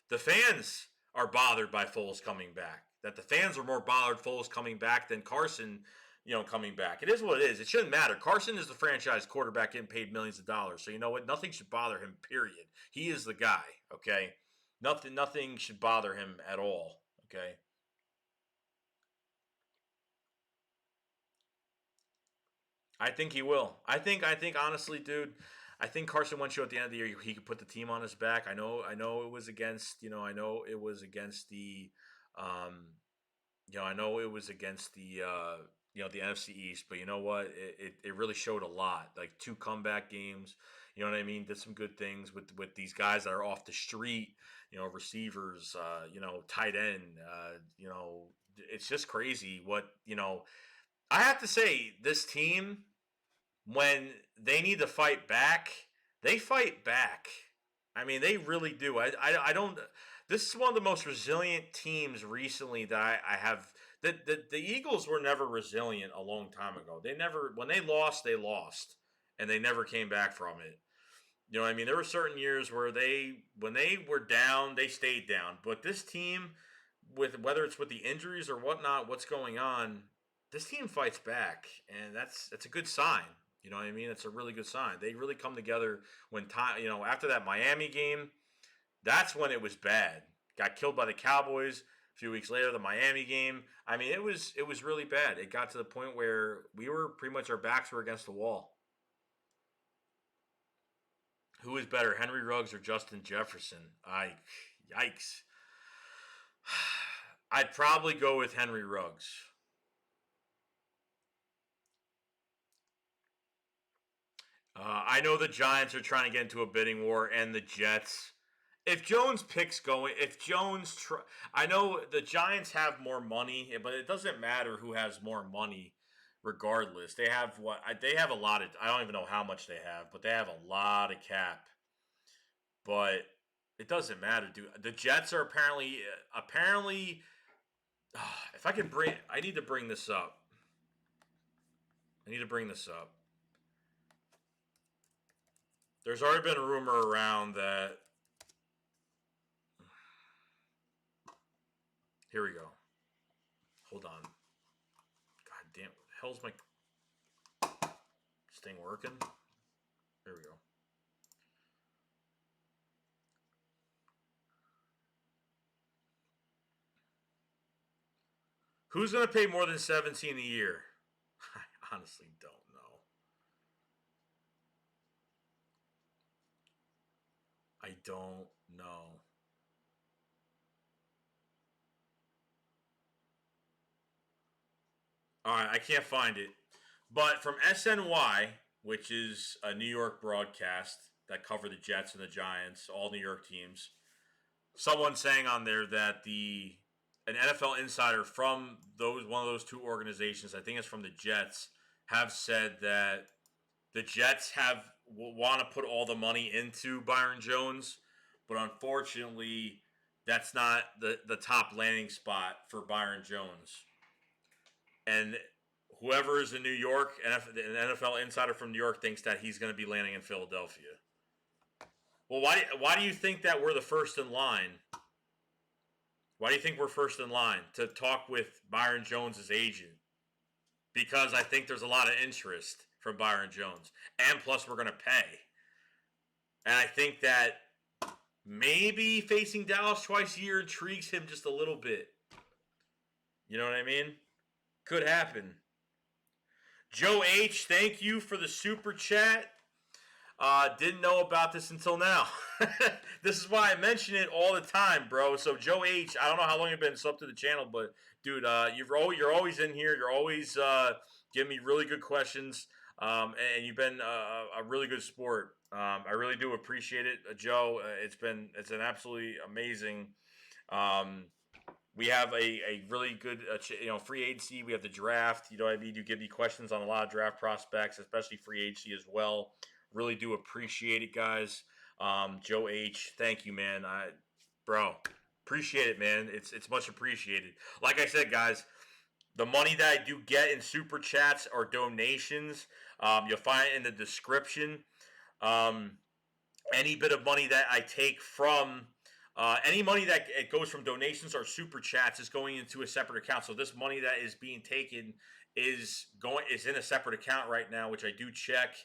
the fans are bothered by Foles coming back. That the fans are more bothered Foles coming back than Carson, coming back. It is what it is. It shouldn't matter. Carson is the franchise quarterback getting paid millions of dollars. So you know what? Nothing should bother him, period. He is the guy, okay? Nothing should bother him at all, okay? I think he will. I think honestly, dude, I think Carson Wentz at the end of the year he could put the team on his back. I know it was against, I know it was against the um I know it was against the NFC East, but you know what? It really showed a lot. Like two comeback games, you know what I mean? Did some good things with these guys that are off the street, receivers, tight end, it's just crazy what, I have to say this team when they need to fight back, they fight back. I mean, they really do. I don't. This is one of the most resilient teams recently that I have. The Eagles were never resilient a long time ago. They never, when they lost, and they never came back from it. You know what I mean? There were certain years where when they were down, they stayed down. But this team, with whether it's with the injuries or whatnot, what's going on, this team fights back, and that's a good sign. You know what I mean? It's a really good sign. They really come together when time. After that Miami game, that's when it was bad. Got killed by the Cowboys. A few weeks later, the Miami game. I mean, it was really bad. It got to the point where we were pretty much our backs were against the wall. Who is better, Henry Ruggs or Justin Jefferson? Yikes. I'd probably go with Henry Ruggs. I know the Giants are trying to get into a bidding war, and the Jets. If Jones picks going, if Jones, I know the Giants have more money, but it doesn't matter who has more money. Regardless, they have what they have a lot of. I don't even know how much they have, but they have a lot of cap. But it doesn't matter, dude. The Jets are apparently. If I can bring, I need to bring this up. I need to bring this up. There's already been a rumor around that. Here we go. Hold on. God damn. What the hell's my this thing working? There we go. Who's going to pay more than 17 a year? I honestly don't know. I don't know. All right, I can't find it. But from SNY, which is a New York broadcast that cover the Jets and the Giants, all New York teams, someone saying on there that the an NFL insider from those one of those two organizations, I think it's from the Jets, have said that the Jets have want to put all the money into Byron Jones, but unfortunately, that's not the top landing spot for Byron Jones. And whoever is in New York, and an NFL insider from New York thinks that he's going to be landing in Philadelphia. Well, why do you think that we're the first in line? Why do you think we're first in line to talk with Byron Jones' agent? Because I think there's a lot of interest from Byron Jones. And plus, we're going to pay. And I think that maybe facing Dallas twice a year intrigues him just a little bit. You know what I mean? Could happen. Joe H., thank you for the super chat. Didn't know about this until now. This is why I mention it all the time, bro. So Joe H., I don't know how long you've been subbed to the channel, but dude, you're always in here. You're always giving me really good questions, and you've been a really good sport. I really do appreciate it, Joe. It's an absolutely amazing. We have a really good free agency. We have the draft. You know what I mean? You give me questions on a lot of draft prospects, especially free agency as well. Really do appreciate it, guys. Joe H., thank you, man. Bro, appreciate it, man. It's much appreciated. Like I said, guys, the money that I do get in super chats or donations, you'll find it in the description. Any bit of money that I take from any money that it goes from donations or super chats is going into a separate account. So this money that is being taken is in a separate account right now, which I do check.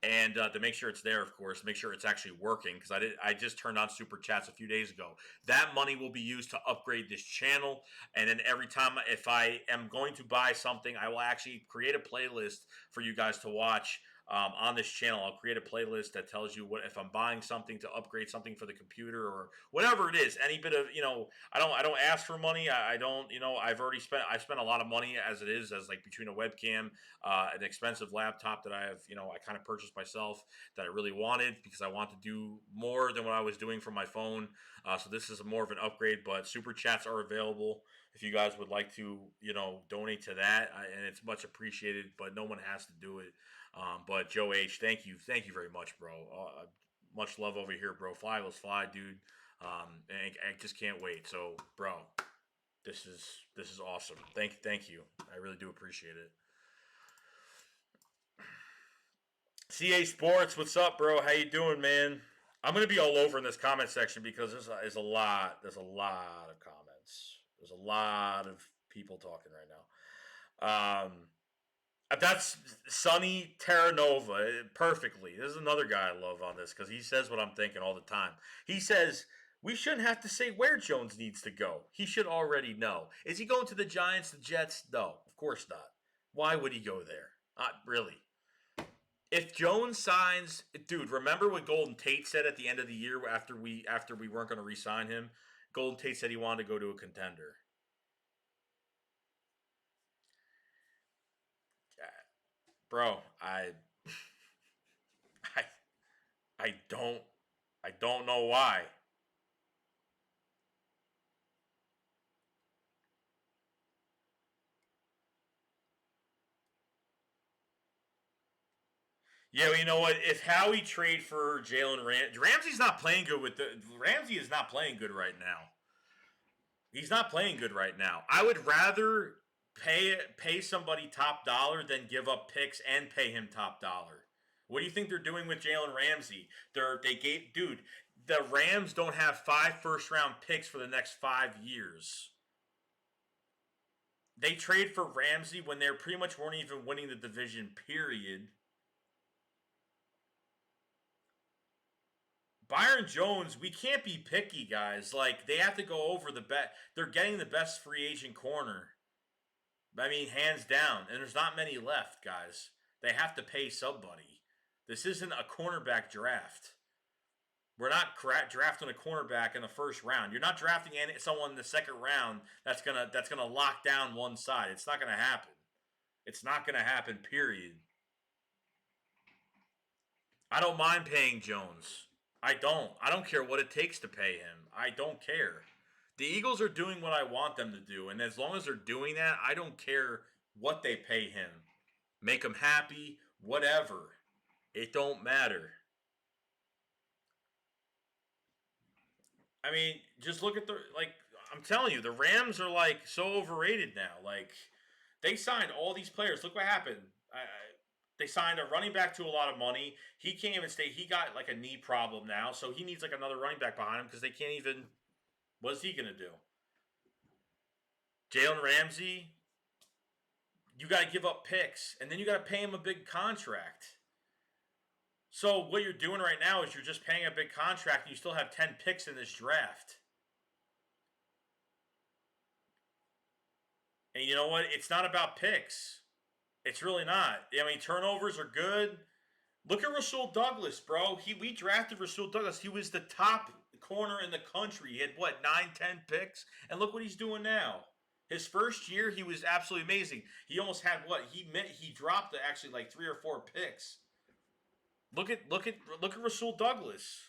And to make sure it's there, of course, make sure it's actually working, because I just turned on super chats a few days ago. That money will be used to upgrade this channel, and then every time if I am going to buy something, I will actually create a playlist for you guys to watch on this channel. I'll create a playlist that tells you what if I'm buying something to upgrade something for the computer or whatever it is. Any bit of I don't ask for money. I don't I spent a lot of money as it is, as like between a webcam, an expensive laptop that I have I kind of purchased myself that I really wanted because I want to do more than what I was doing from my phone. So this is more of an upgrade, but super chats are available if you guys would like to donate to that, and it's much appreciated. But no one has to do it. But Joe H., thank you very much, bro. Much love over here, bro. Fly, let's fly, dude. And I just can't wait. So, bro, this is awesome. Thank you. I really do appreciate it. CA Sports, what's up, bro? How you doing, man? I'm gonna be all over in this comment section because there's a lot of comments. There's a lot of people talking right now. That's Sonny Terranova perfectly. This is another guy I love on this because he says what I'm thinking all the time. He says, we shouldn't have to say where Jones needs to go. He should already know. Is he going to the Giants, the Jets? No, of course not. Why would he go there? Not really. If Jones signs, dude, remember what Golden Tate said at the end of the year after we weren't going to re-sign him? Golden Tate said he wanted to go to a contender. Bro, I don't know why. Yeah, well, you know what? If Howie trade for Jalen Ramsey's not playing good Ramsey is not playing good right now. He's not playing good right now. I would rather pay somebody top dollar than give up picks and pay him top dollar. What do you think they're doing with Jalen Ramsey? The Rams don't have 5 first-round picks for the next 5 years. They trade for Ramsey when they pretty much weren't even winning the division, period. Byron Jones, we can't be picky, guys. Like, they have to go over the bet. They're getting the best free agent corner. I mean, hands down. And there's not many left, guys. They have to pay somebody. This isn't a cornerback draft. We're not drafting a cornerback in the first round. You're not drafting someone in the second round that's gonna lock down one side. It's not gonna happen. It's not gonna happen, period. I don't mind paying Jones. I don't care what it takes to pay him. I don't care. The Eagles are doing what I want them to do, and as long as they're doing that, I don't care what they pay him. Make him happy, whatever. It don't matter. I mean, just look at I'm telling you, the Rams are like so overrated now. Like, They signed all these players. Look what happened. They signed a running back to a lot of money. He can't even stay. He got like a knee problem now, so he needs like another running back behind him because they can't even. What is he gonna do? Jalen Ramsey, you got to give up picks, and then you got to pay him a big contract. So what you're doing right now is you're just paying a big contract, and you still have 10 picks in this draft. And you know what? It's not about picks. It's really not. I mean, turnovers are good. Look at Rasul Douglas, bro. We drafted Rasul Douglas. He was the top corner in the country. He had what, 9, 10 picks, and look what he's doing now. His first year, he was absolutely amazing. He almost had what he dropped actually like 3 or 4 picks. Look at Rasul Douglas.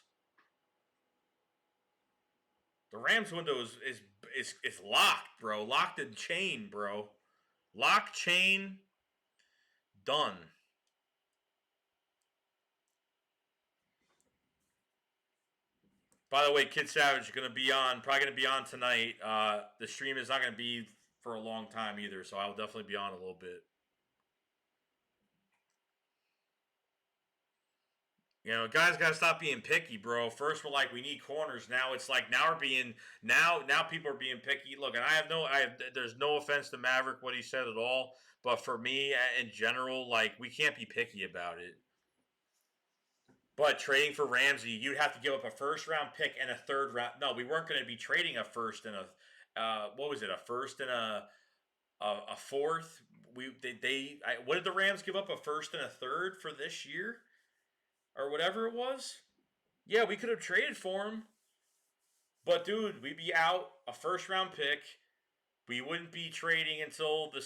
The Rams window is locked, bro. Locked and chain, bro. Lock, chain, done. By the way, Kid Savage probably going to be on tonight. The stream is not going to be for a long time either, so I'll definitely be on a little bit. You know, guys got to stop being picky, bro. First, we're like, we need corners. Now it's like, now people are being picky. Look, and there's no offense to Maverick what he said at all, but for me in general, like, we can't be picky about it. But trading for Ramsey, you'd have to give up a first round pick and a third round. No, we weren't going to be trading a first and what was it? A first and a fourth. What did the Rams give up? A first and a third for this year? Or whatever it was. Yeah, we could have traded for him. But dude, we'd be out a first round pick. We wouldn't be trading until the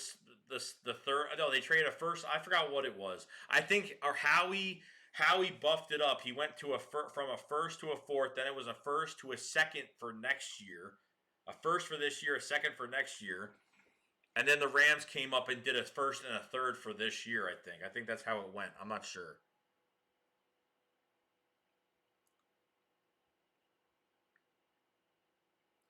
third. No, they traded a first. I forgot what it was. I think or Howie buffed it up. He went to from a first to a fourth. Then it was a first to a second for next year. A first for this year, a second for next year. And then the Rams came up and did a first and a third for this year, I think. I think that's how it went. I'm not sure.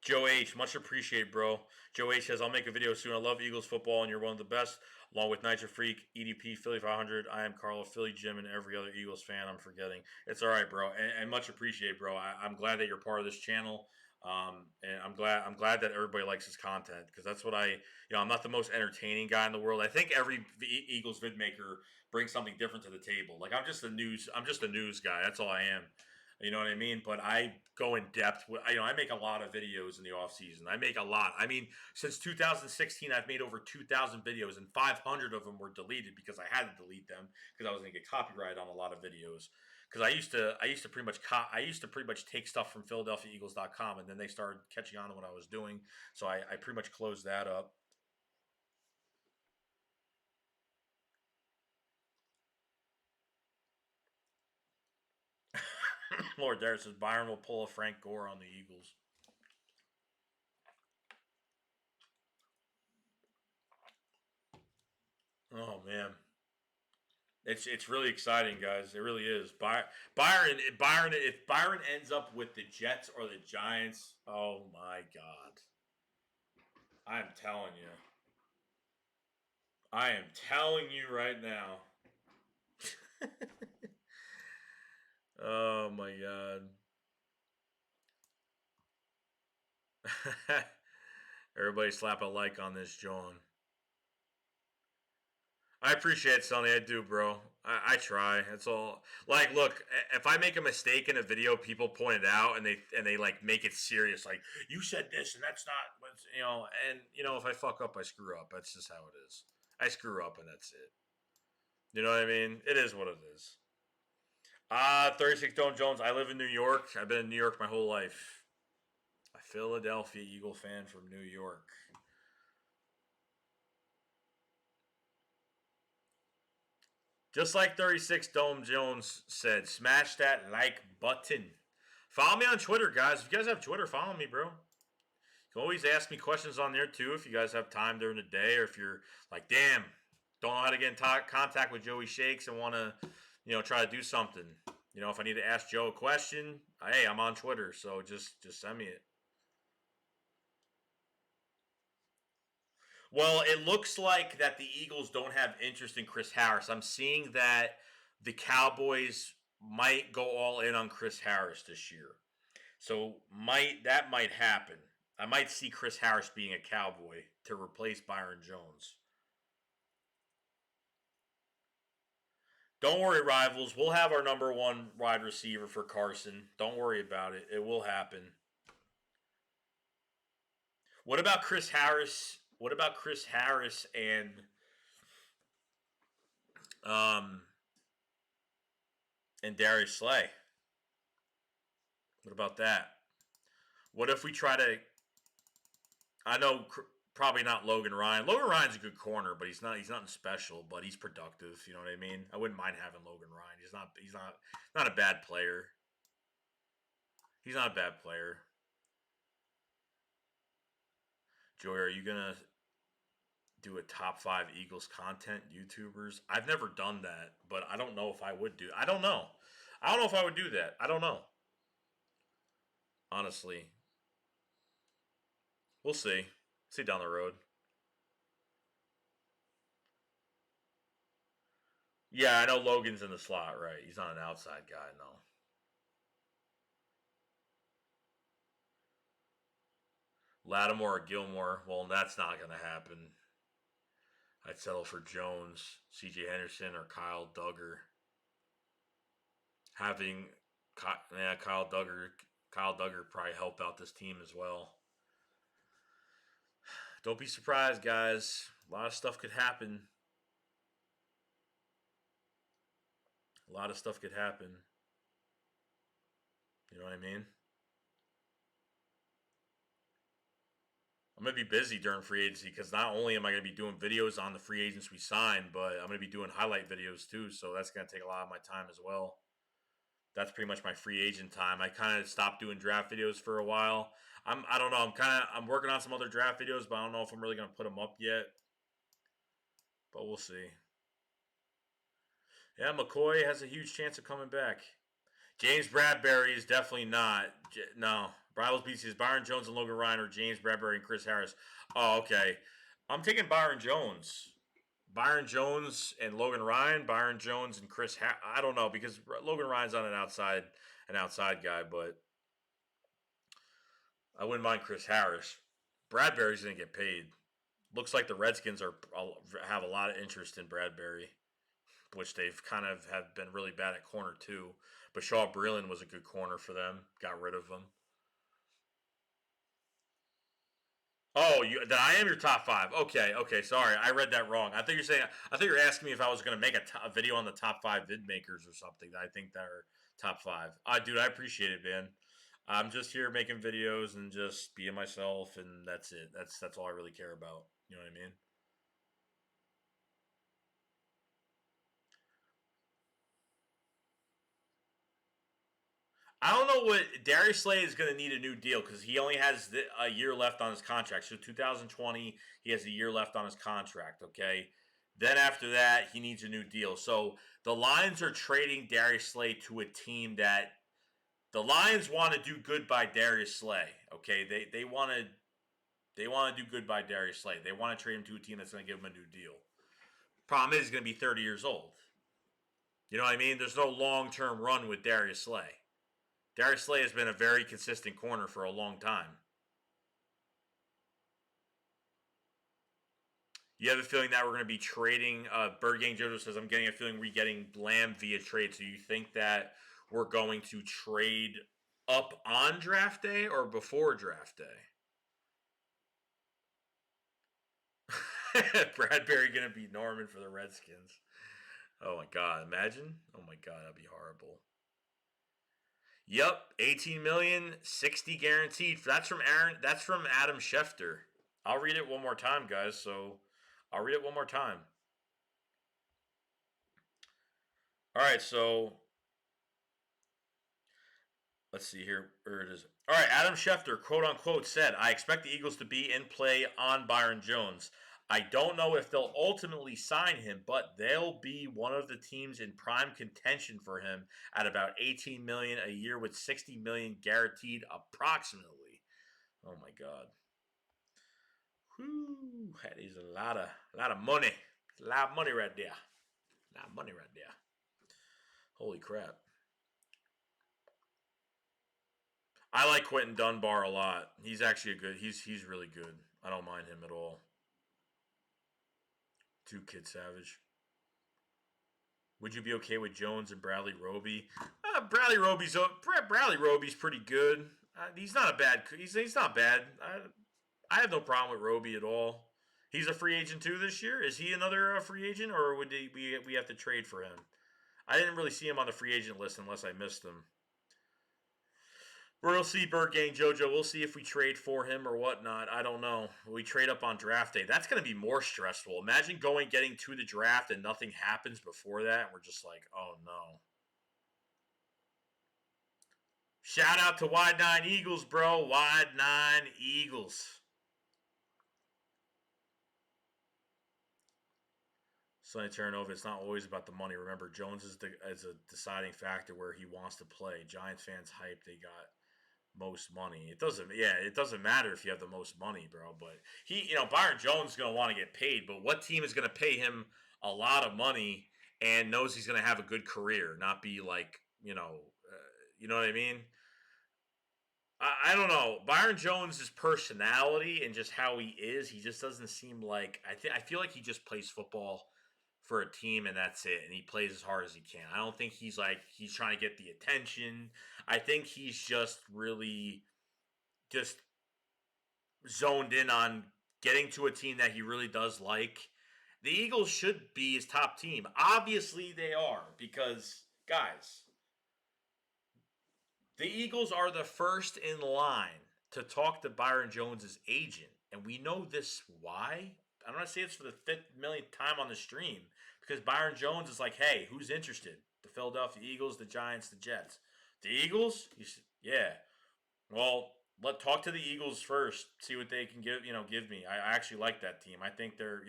Joe H, much appreciated, bro. Joe H says, I'll make a video soon. I love Eagles football, and you're one of the best, along with Nitro Freak, EDP, Philly 500. I am Carlo, Philly Jim, and every other Eagles fan I'm forgetting. It's all right, bro, and much appreciated, bro. I'm glad that you're part of this channel, and I'm glad that everybody likes his content, because that's what I'm not the most entertaining guy in the world. I think every Eagles vid maker brings something different to the table. Like, I'm just a news guy. That's all I am. You know what I mean? But I go in depth. I make a lot of videos in the off season. I make a lot. I mean, since 2016, I've made over 2,000 videos, and 500 of them were deleted because I had to delete them because I was going to get copyright on a lot of videos. Because I used to pretty much take stuff from PhiladelphiaEagles.com, and then they started catching on to what I was doing, so I pretty much closed that up. Lord Dare says Byron will pull a Frank Gore on the Eagles. Oh man, it's really exciting, guys. It really is. Byron, if Byron ends up with the Jets or the Giants, oh my God, I'm telling you, I am telling you right now. Oh my God. Everybody slap a like on this, John. I appreciate it, Sonny. I do, bro. I try. That's all. Like, look, if I make a mistake in a video, people point it out and they like make it serious. Like, you said this and that's not. And if I fuck up, I screw up. That's just how it is. I screw up and that's it. You know what I mean? It is what it is. 36 Dome Jones. I live in New York. I've been in New York my whole life. A Philadelphia Eagle fan from New York. Just like 36 Dome Jones said, smash that like button. Follow me on Twitter, guys. If you guys have Twitter, follow me, bro. You can always ask me questions on there, too, if you guys have time during the day, or if you're like, damn, don't know how to get in contact with Joey Shakes and want to, try to do something. If I need to ask Joe a question, hey, I'm on Twitter, so just send me it. Well, it looks like that the Eagles don't have interest in Chris Harris. I'm seeing that the Cowboys might go all in on Chris Harris this year. So might happen. I might see Chris Harris being a Cowboy to replace Byron Jones. Don't worry, rivals. We'll have our number one wide receiver for Carson. Don't worry about it. It will happen. What about Chris Harris? What about Chris Harris um and Darius Slay? What about that? What if we try to? I know probably not Logan Ryan. Logan Ryan's a good corner, but he's not. He's nothing special, but he's productive. You know what I mean? I wouldn't mind having Logan Ryan. He's not. He's not a bad player. He's not a bad player. Joey, are you gonna do a top five Eagles content YouTubers? I've never done that, but I don't know if I would do. I don't know. I don't know if I would do that. I don't know. Honestly, we'll see. See down the road. Yeah, I know Logan's in the slot, right? He's not an outside guy, no. Lattimore or Gilmore, well, that's not going to happen. I'd settle for Jones, C.J. Henderson, or Kyle Duggar. Having, yeah, Kyle Duggar probably help out this team as well. Don't be surprised, guys. A lot of stuff could happen. A lot of stuff could happen. You know what I mean? I'm going to be busy during free agency because not only am I going to be doing videos on the free agents we signed, but I'm going to be doing highlight videos too. So that's going to take a lot of my time as well. That's pretty much my free agent time. I kind of stopped doing draft videos for a while. I don't know. I'm working on some other draft videos, but I don't know if I'm really going to put them up yet. But we'll see. Yeah, McCoy has a huge chance of coming back. James Bradbury is definitely not. No. Rivals BC is Byron Jones and Logan Ryan, or James Bradbury and Chris Harris. Oh, okay. I'm taking Byron Jones. Byron Jones and Logan Ryan. Byron Jones and Chris. I don't know because Logan Ryan's on an outside guy, but I wouldn't mind Chris Harris. Bradbury's gonna get paid. Looks like the Redskins have a lot of interest in Bradbury, which they've kind of have been really bad at corner too. But Shaw Breeland was a good corner for them. Got rid of him. Oh, then I am your top five. Okay, okay. Sorry, I read that wrong. I thought you were asking me if I was going to make a video on the top five vid makers or something. I think that are top five. Dude, I appreciate it, man. I'm just here making videos and just being myself, and that's it. That's all I really care about. You know what I mean? I don't know what Darius Slay is going to need a new deal because he only has a year left on his contract. So 2020, he has a year left on his contract. Okay, then after that, he needs a new deal. So the Lions are trading Darius Slay to a team that the Lions want to do good by Darius Slay. Okay, they want to do good by Darius Slay. They want to trade him to a team that's going to give him a new deal. Problem is, he's going to be 30 years old. You know what I mean? There's no long term run with Darius Slay. Darius Slay has been a very consistent corner for a long time. You have a feeling that we're going to be trading? Bird Gang Jojo says, I'm getting a feeling we're getting Lamb via trade. So you think that we're going to trade up on draft day or before draft day? Bradbury going to be Norman for the Redskins. Oh my God. Imagine. Oh my God. That'd be horrible. Yep, 18 million, 60 guaranteed. That's from Aaron. That's from Adam Schefter. I'll read it one more time, guys. So I'll read it one more time. All right, so let's see here. Where it is. All right, Adam Schefter, quote unquote, said, I expect the Eagles to be in play on Byron Jones. I don't know if they'll ultimately sign him, but they'll be one of the teams in prime contention for him at about 18 million a year with 60 million guaranteed approximately. Oh my God. Whew, that is a lot of money. A lot of money right there. A lot of money right there. Holy crap. I like Quentin Dunbar a lot. He's actually a good. He's really good. I don't mind him at all. Two Kid Savage. Would you be okay with Jones and Bradley Roby? Bradley Roby's pretty good. He's not a bad. He's not bad. I have no problem with Roby at all. He's a free agent too this year. Is he another free agent, or would we have to trade for him? I didn't really see him on the free agent list unless I missed him. We'll see, Bird Gang JoJo. We'll see if we trade for him or whatnot. I don't know. We trade up on draft day. That's going to be more stressful. Imagine getting to the draft and nothing happens before that. And we're just like, oh no. Shout out to Wide Nine Eagles, bro. Wide Nine Eagles. Sonny turnover. It's not always about the money. Remember, Jones is a deciding factor where he wants to play. Giants fans hype they got most money. It doesn't matter if you have the most money, bro. But Byron Jones is gonna want to get paid. But what team is gonna pay him a lot of money and knows he's gonna have a good career, not be like you know what I mean? I don't know. Byron Jones' personality and just how he is, he just doesn't seem like. I feel like he just plays football for a team and that's it, and he plays as hard as he can. I don't think he's trying to get the attention. I think he's just really just zoned in on getting to a team that he really does like. The Eagles should be his top team. Obviously, they are because guys, the Eagles are the first in line to talk to Byron Jones's agent, and we know this why. I'm not saying it's for the fifth millionth time on the stream because Byron Jones is like, hey, who's interested? The Philadelphia Eagles, the Giants, the Jets. The Eagles? Yeah. Well, talk to the Eagles first. See what they can give me. I actually like that team. I think they're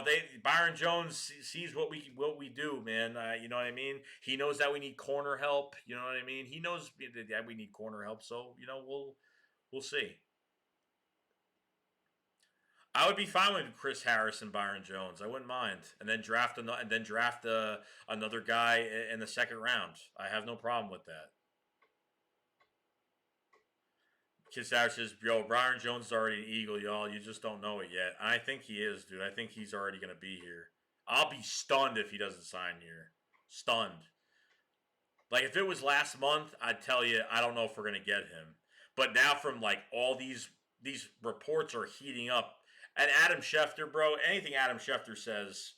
they Byron Jones sees what we do, man. You know what I mean. He knows that we need corner help. You know what I mean. He knows that we need corner help. So we'll see. I would be fine with Chris Harris and Byron Jones. I wouldn't mind, and then draft another guy in the second round. I have no problem with that. Kid Harris says, "Yo, Byron Jones is already an Eagle, y'all. You just don't know it yet." I think he is, dude. I think he's already gonna be here. I'll be stunned if he doesn't sign here. Stunned. Like if it was last month, I'd tell you I don't know if we're gonna get him. But now from like all these reports are heating up. And Adam Schefter, bro, anything Adam Schefter says,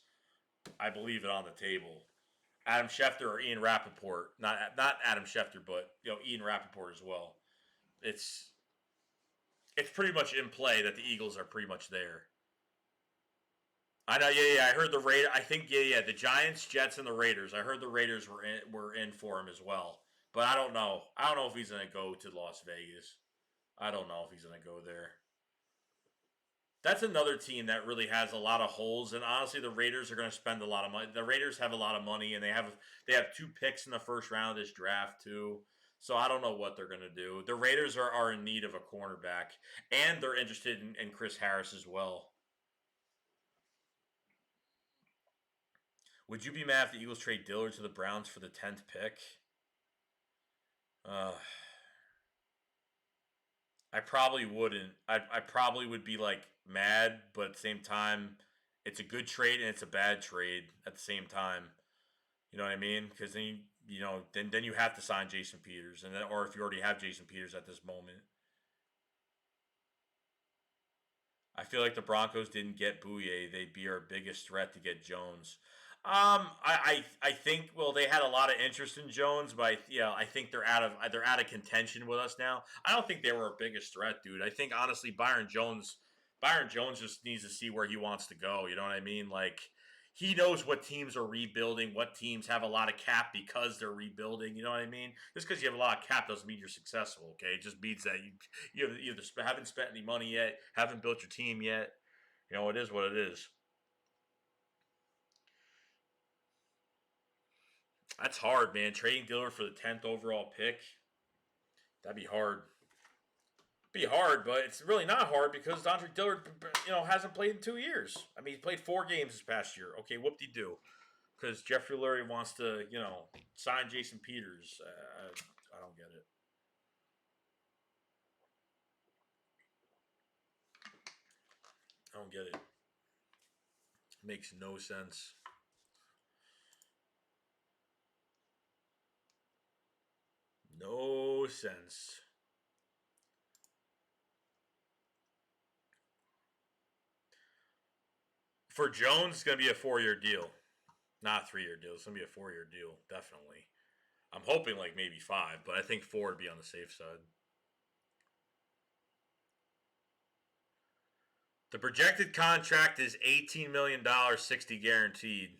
I believe it on the table. Adam Schefter or Ian Rappaport, not Adam Schefter, but Ian Rappaport as well. It's it's pretty much in play that the Eagles are pretty much there. I know, yeah. I heard the Raiders. I think, yeah. The Giants, Jets, and the Raiders. I heard the Raiders were in for him as well. But I don't know. I don't know if he's gonna go to Las Vegas. I don't know if he's gonna go there. That's another team that really has a lot of holes, and honestly, the Raiders are going to spend a lot of money. The Raiders have a lot of money, and they have two picks in the first round of this draft too. So I don't know what they're going to do. The Raiders are in need of a cornerback, and they're interested in Chris Harris as well. Would you be mad if the Eagles trade Dillard to the Browns for the 10th pick? Uh, I probably wouldn't. I probably would be like mad, but at the same time, it's a good trade and it's a bad trade at the same time. You know what I mean? Because then then you have to sign Jason Peters, and then or if you already have Jason Peters at this moment, I feel like the Broncos didn't get Bouye. They'd be our biggest threat to get Jones. I think they had a lot of interest in Jones, but I think they're out of contention with us now. I don't think they were our biggest threat, dude. I think honestly Byron Jones just needs to see where he wants to go. You know what I mean? Like he knows what teams are rebuilding, what teams have a lot of cap because they're rebuilding. You know what I mean? Just because you have a lot of cap doesn't mean you're successful. Okay, it just means that you either haven't spent any money yet, haven't built your team yet. It is what it is. That's hard, man. Trading Dillard for the 10th overall pick, that'd be hard. Be hard, but it's really not hard because Andre Dillard, hasn't played in 2 years. I mean, he played 4 games this past year. Okay, whoop-de-doo. Because Jeffrey Lurie wants to, sign Jason Peters. I don't get it. I don't get it. Makes no sense. No sense. For Jones, it's going to be a 4-year deal. Not a 3-year deal. It's going to be a 4-year deal, definitely. I'm hoping like maybe 5, but I think 4 would be on the safe side. The projected contract is $18 million, 60 guaranteed.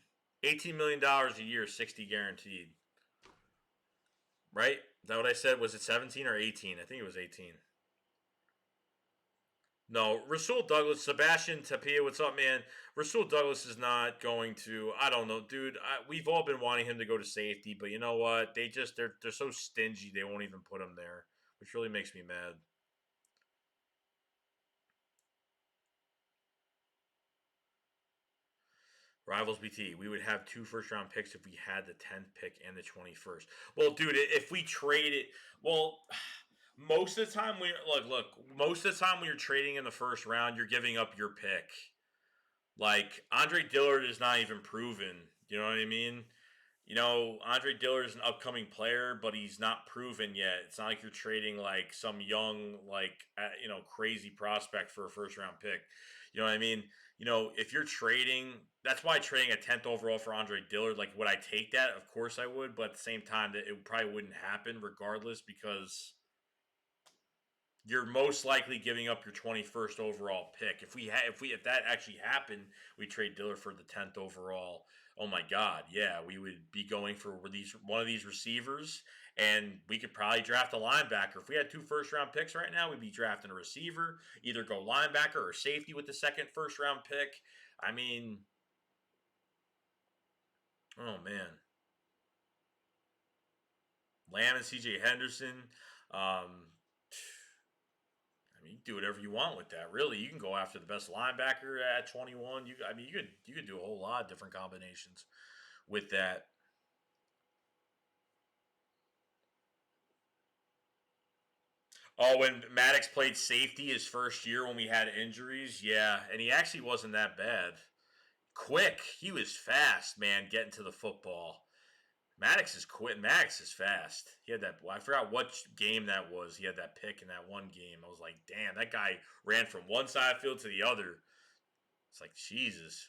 $18 million a year, 60 guaranteed. Right? Is that what I said? Was it 17 or 18? I think it was 18. No, Rasul Douglas, Sebastian Tapia, what's up, man? Rasul Douglas is not going to. I don't know, dude. We've all been wanting him to go to safety, but you know what? They're so stingy. They won't even put him there, which really makes me mad. Rivals BT, we would have 2 first-round picks if we had the 10th pick and the 21st. Well, dude, if we trade it, well, most of the time look. Most of the time when you're trading in the first round, you're giving up your pick. Like Andre Dillard is not even proven. You know what I mean? Andre Dillard is an upcoming player, but he's not proven yet. It's not like you're trading like some young, crazy prospect for a first round pick. You know what I mean? If you're trading, that's why trading a 10th overall for Andre Dillard, like, would I take that? Of course I would, but at the same time, that it probably wouldn't happen regardless because you're most likely giving up your 21st overall pick. If that actually happened, we trade Dillard for the 10th overall. Oh my God, yeah, we would be going for one of these receivers, and we could probably draft a linebacker. If we had 2 first-round picks right now, we'd be drafting a receiver, either go linebacker or safety with the second first-round pick. I mean, oh man, Lamb and C.J. Henderson. You can do whatever you want with that. Really, you can go after the best linebacker at 21. You could do a whole lot of different combinations with that. Oh, when Maddox played safety his first year when we had injuries, yeah, and he actually wasn't that bad. Quick, he was fast, man, getting to the football. Maddox is quick. Maddox is fast. He had that. I forgot what game that was. He had that pick in that one game. I was like, damn, that guy ran from one side of the field to the other. It's like, Jesus.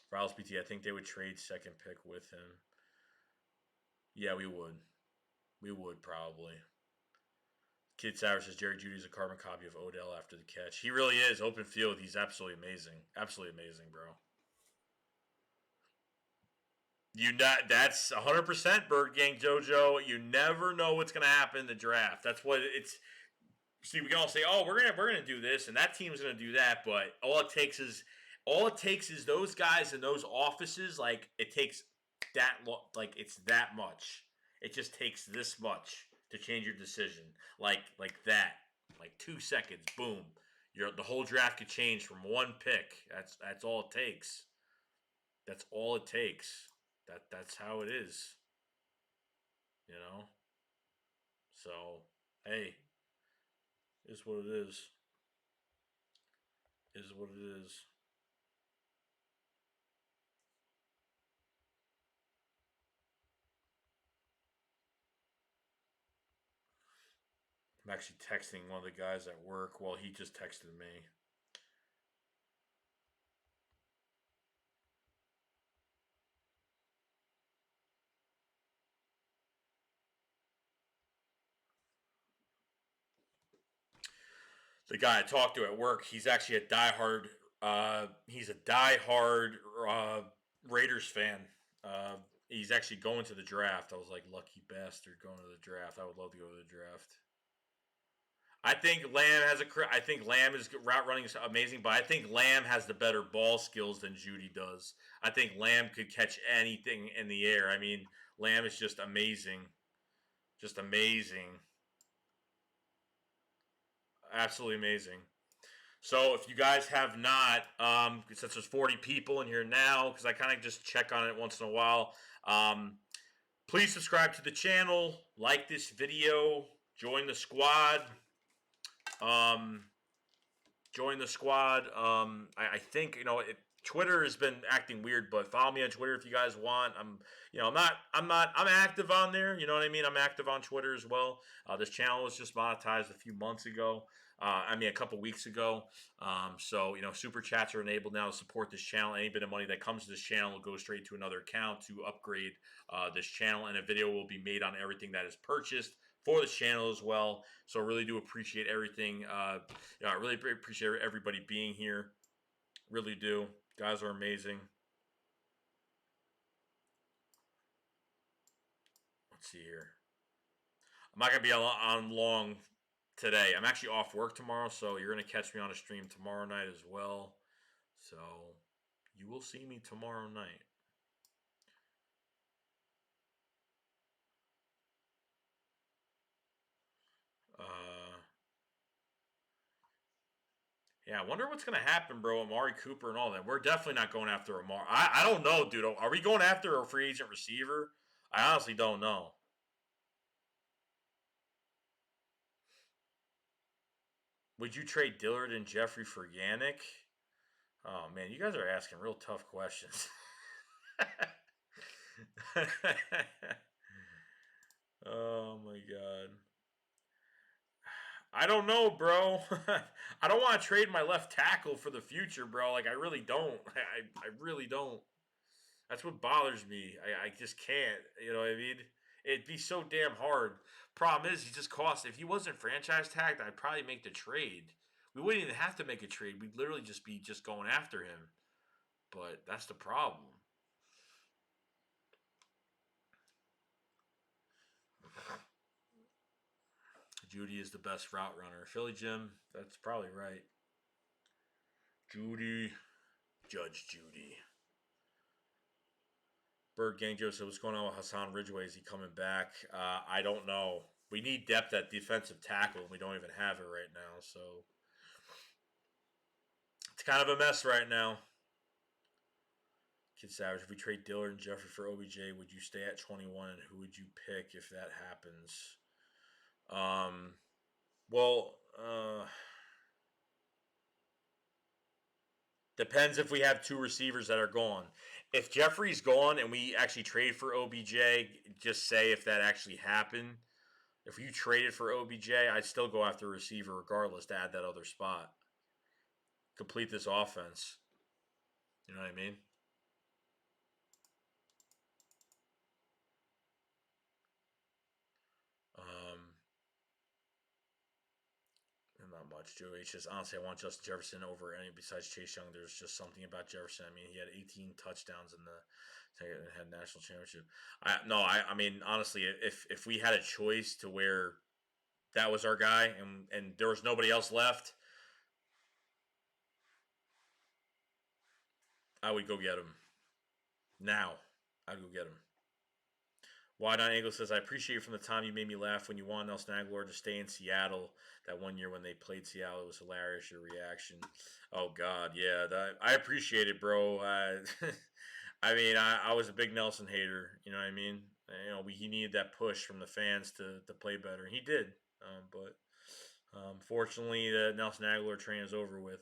For Alice BT, I think they would trade second pick with him. Yeah, we would. We would probably. Kid Sour says Jerry Judy's a carbon copy of Odell after the catch. He really is. Open field, he's absolutely amazing. Absolutely amazing, bro. That's 100% Bird Gang JoJo. You never know what's gonna happen in the draft. That's what it's. See, we can all say, "Oh, we're gonna do this," and that team's gonna do that. But all it takes is those guys in those offices. Like it takes like it's that much. It just takes this much to change your decision. Like that. Like 2 seconds, boom. The whole draft could change from one pick. That's all it takes. That's all it takes. That's how it is. You know. So hey, is what it is. Is what it is. I'm actually texting one of the guys at work. Well, he just texted me. The guy I talked to at work, he's actually a diehard. He's a diehard Raiders fan. He's actually going to the draft. I was like, lucky bastard, going to the draft. I would love to go to the draft. I think Lamb is route running is amazing, but I think Lamb has the better ball skills than Judy does. I think Lamb could catch anything in the air. I mean, Lamb is just amazing, just amazing. absolutely amazing. So if you guys have not, since there's 40 people in here now, because I kind of just check on it once in a while, please subscribe to the channel, like this video, join the squad. Um, join the squad. I think Twitter has been acting weird, but follow me on Twitter if you guys want. I'm active on there. You know what I mean? I'm active on Twitter as well. This channel was just monetized a few months ago. A couple weeks ago. So super chats are enabled now to support this channel. Any bit of money that comes to this channel will go straight to another account to upgrade this channel, and a video will be made on everything that is purchased for this channel as well. So I really do appreciate everything. I really appreciate everybody being here. Really do. Guys are amazing. Let's see here. I'm not going to be on long today. I'm actually off work tomorrow, so you're going to catch me on a stream tomorrow night as well. So you will see me tomorrow night. Yeah, I wonder what's going to happen, bro. Amari Cooper and all that. We're definitely not going after Amari. I don't know, dude. Are we going after a free agent receiver? I honestly don't know. Would you trade Dillard and Jeffrey for Yannick? Oh, man, you guys are asking real tough questions. Oh, my God. I don't know, bro. I don't want to trade my left tackle for the future, bro. Like, I really don't. I really don't. That's what bothers me. I just can't. You know what I mean? It'd be so damn hard. Problem is, he just cost. If he wasn't franchise tagged, I'd probably make the trade. We wouldn't even have to make a trade. We'd literally just be going after him. But that's the problem. Judy is the best route runner. Philly Jim, that's probably right. Judy. Judge Judy. Bird Gang Joe said, what's going on with Hassan Ridgeway? Is he coming back? I don't know. We need depth at defensive tackle, and we don't even have it right now. So it's kind of a mess right now. Kid Savage, if we trade Dillard and Jeffrey for OBJ, would you stay at 21, and who would you pick if that happens? Depends if we have two receivers that are gone. If Jeffrey's gone and we actually trade for OBJ, just say if that actually happened. If you traded for OBJ, I'd still go after a receiver regardless to add that other spot. Complete this offense. You know what I mean? Not much. Joe H says, honestly, I want Justin Jefferson over any besides Chase Young. There's just something about Jefferson. I mean, he had 18 touchdowns in the had national championship. I mean, honestly, if we had a choice to where that was our guy and there was nobody else left, I would go get him. Now, I'd go get him. Wide On Angle says, I appreciate you from the time you made me laugh when you wanted Nelson Aguilar to stay in Seattle. That one year when they played Seattle, it was hilarious, your reaction. Oh, God, yeah. I appreciate it, bro. I mean, I was a big Nelson hater. You know what I mean? He needed that push from the fans to play better. And he did. But fortunately, the Nelson Aguilar train is over with.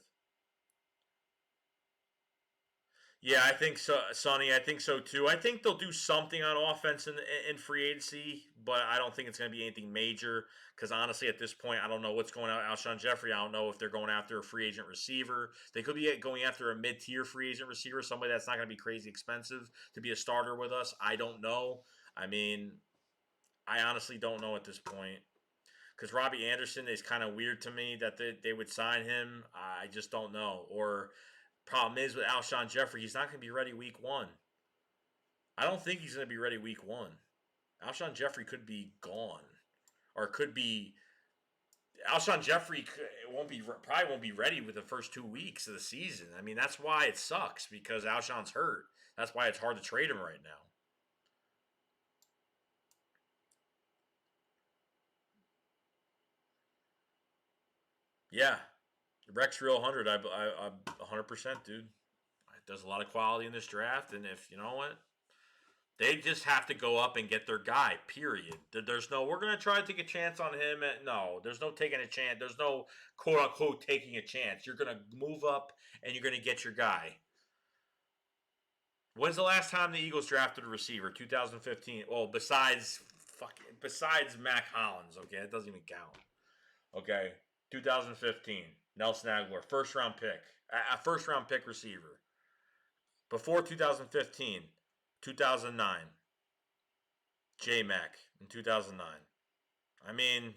Yeah, I think so, Sonny. I think so too. I think they'll do something on offense in free agency, but I don't think it's going to be anything major. Because honestly, at this point, I don't know what's going on with Alshon Jeffrey. I don't know if they're going after a free agent receiver. They could be going after a mid-tier free agent receiver, somebody that's not going to be crazy expensive to be a starter with us. I don't know. I mean, I honestly don't know at this point. Because Robbie Anderson is kind of weird to me that they would sign him. I just don't know. Or problem is with Alshon Jeffrey, he's not going to be ready week one. I don't think he's going to be ready week one. Alshon Jeffrey could be gone, or could be. Alshon Jeffrey probably won't be ready with the first 2 weeks of the season. I mean, that's why it sucks because Alshon's hurt. That's why it's hard to trade him right now. Yeah, Rex Real 100. I'm 100%, dude. There's a lot of quality in this draft, and if you know what, they just have to go up and get their guy. Period. There's no we're gonna try to take a chance on him. No, there's no taking a chance. There's no quote unquote taking a chance. You're gonna move up and you're gonna get your guy. When's the last time the Eagles drafted a receiver? 2015. Well, besides Mac Hollins, okay, it doesn't even count. Okay, 2015. Nelson Aguilar, first round pick receiver. Before 2015, 2009, J Mac in 2009. I mean,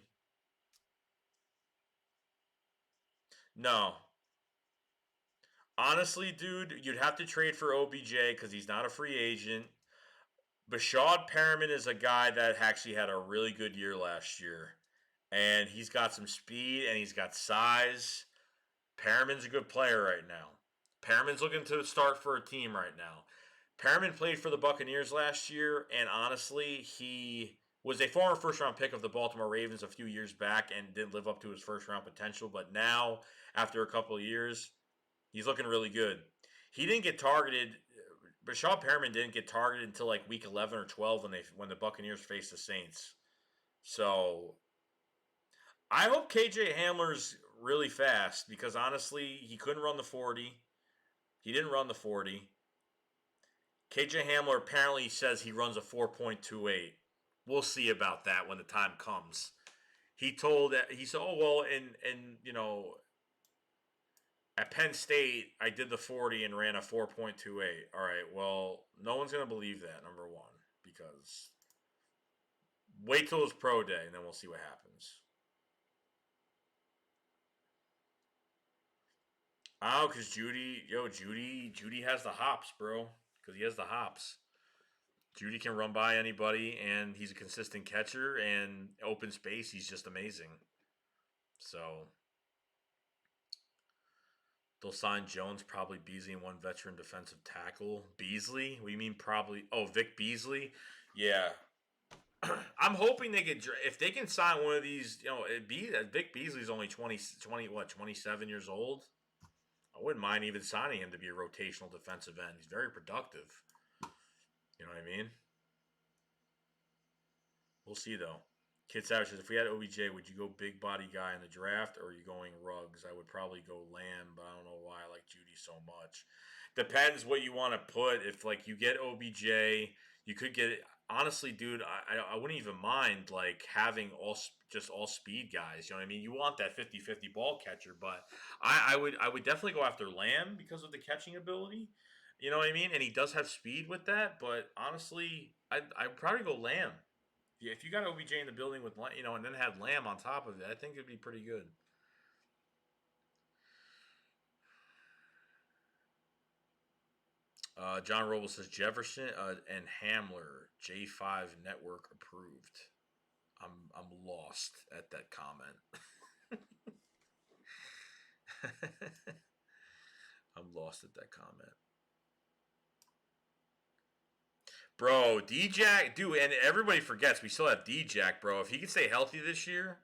no. Honestly, dude, you'd have to trade for OBJ because he's not a free agent. Bashad Perriman is a guy that actually had a really good year last year. And he's got some speed and he's got size. Perriman's a good player right now. Perriman's looking to start for a team right now. Perriman played for the Buccaneers last year, and honestly, he was a former first round pick of the Baltimore Ravens a few years back and didn't live up to his first round potential. But now, after a couple of years, he's looking really good. He didn't get targeted. Rashad Perriman didn't get targeted until like week 11 or 12 when the Buccaneers faced the Saints. So I hope KJ Hamler's really fast because honestly, he couldn't run the 40. He didn't run the 40. KJ Hamler apparently says he runs a 4.28. We'll see about that when the time comes. He said, "Oh well, and you know, at Penn State, I did the 40 and ran a 4.28." All right, well, no one's gonna believe that. Number one, because wait till his pro day, and then we'll see what happens. Oh, because Judy has the hops, bro. Because he has the hops. Judy can run by anybody, and he's a consistent catcher. And open space, he's just amazing. So they'll sign Jones, probably Beasley, and one veteran defensive tackle. Beasley? We mean probably? Oh, Vic Beasley. Yeah, I'm hoping they get if they can sign one of these. You know, Vic Beasley's only 27 years old. I wouldn't mind even signing him to be a rotational defensive end. He's very productive. You know what I mean? We'll see though. Kid Savage says, if we had OBJ, would you go big body guy in the draft or are you going Ruggs? I would probably go Lamb, but I don't know why I like Judy so much. Depends what you want to put. If like you get OBJ, you could get it. Honestly, dude, I wouldn't even mind like having all speed guys. You know what I mean? You want that 50-50 ball catcher, but I would definitely go after Lamb because of the catching ability. You know what I mean? And he does have speed with that, but honestly, I'd probably go Lamb. Yeah, if you got OBJ in the building with and then had Lamb on top of it, I think it'd be pretty good. John Robles says Jefferson and Hamler J5 network approved. I'm lost at that comment. I'm lost at that comment. Bro, D-Jack, dude, and everybody forgets we still have D-Jack, bro. If he can stay healthy this year,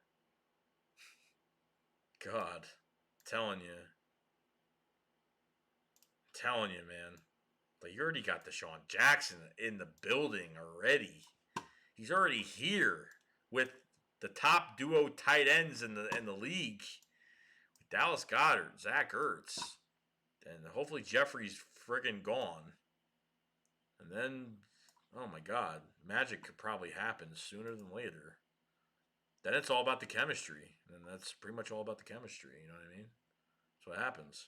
God, telling you, man. But you already got Deshaun Jackson in the building already. He's already here with the top duo tight ends in the league. Dallas Goedert, Zach Ertz, and hopefully Jeffrey's friggin' gone. And then, oh my God, magic could probably happen sooner than later. Then it's all about the chemistry, and that's pretty much all about the chemistry. You know what I mean? That's what happens.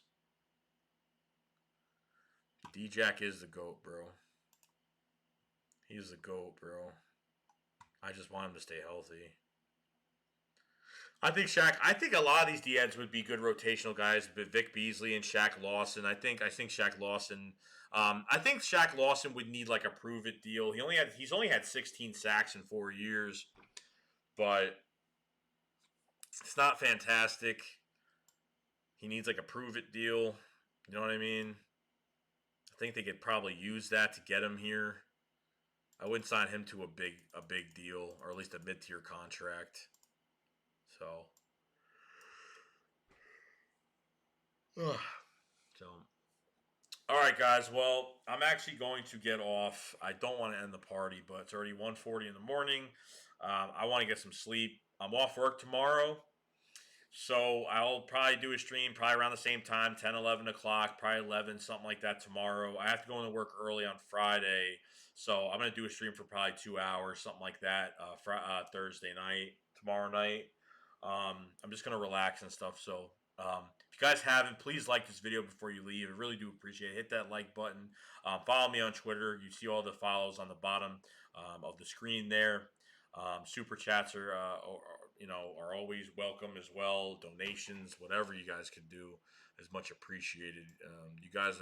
D-Jack is the GOAT, bro. He's the GOAT, bro. I just want him to stay healthy. I think a lot of these DNs would be good rotational guys, but Vic Beasley and Shaq Lawson. I think Shaq Lawson. I think Shaq Lawson would need like a prove it deal. He's only had 16 sacks in 4 years, but it's not fantastic. He needs like a prove it deal. You know what I mean? I think they could probably use that to get him here. I wouldn't sign him to a big deal or at least a mid tier contract. So So, all right, guys. Well, I'm actually going to get off. I don't want to end the party, but it's already 1:40 in the morning. I want to get some sleep. I'm off work tomorrow. So I'll probably do a stream probably around the same time, 10, 11 o'clock, probably 11, something like that tomorrow. I have to go into work early on Friday. So I'm going to do a stream for probably 2 hours, something like that, Thursday night, tomorrow night. I'm just going to relax and stuff. So if you guys haven't, please like this video before you leave. I really do appreciate it. Hit that like button. Follow me on Twitter. You see all the follows on the bottom of the screen there. Super chats are always welcome as well. Donations, whatever you guys can do, is much appreciated. You guys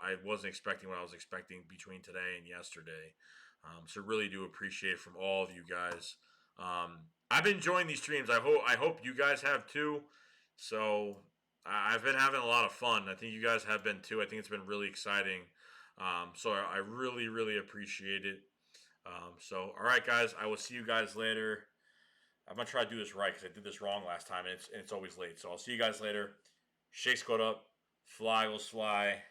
I wasn't expecting what I was expecting between today and yesterday, so really do appreciate it from all of you guys. I've been enjoying these streams. I hope you guys have too. So I've been having a lot of fun. I think you guys have been too. I think it's been really exciting. So I really really appreciate it. All right, guys, I will see you guys later. I'm gonna try to do this right because I did this wrong last time, and it's always late. So I'll see you guys later. Shakes code up, fly will fly.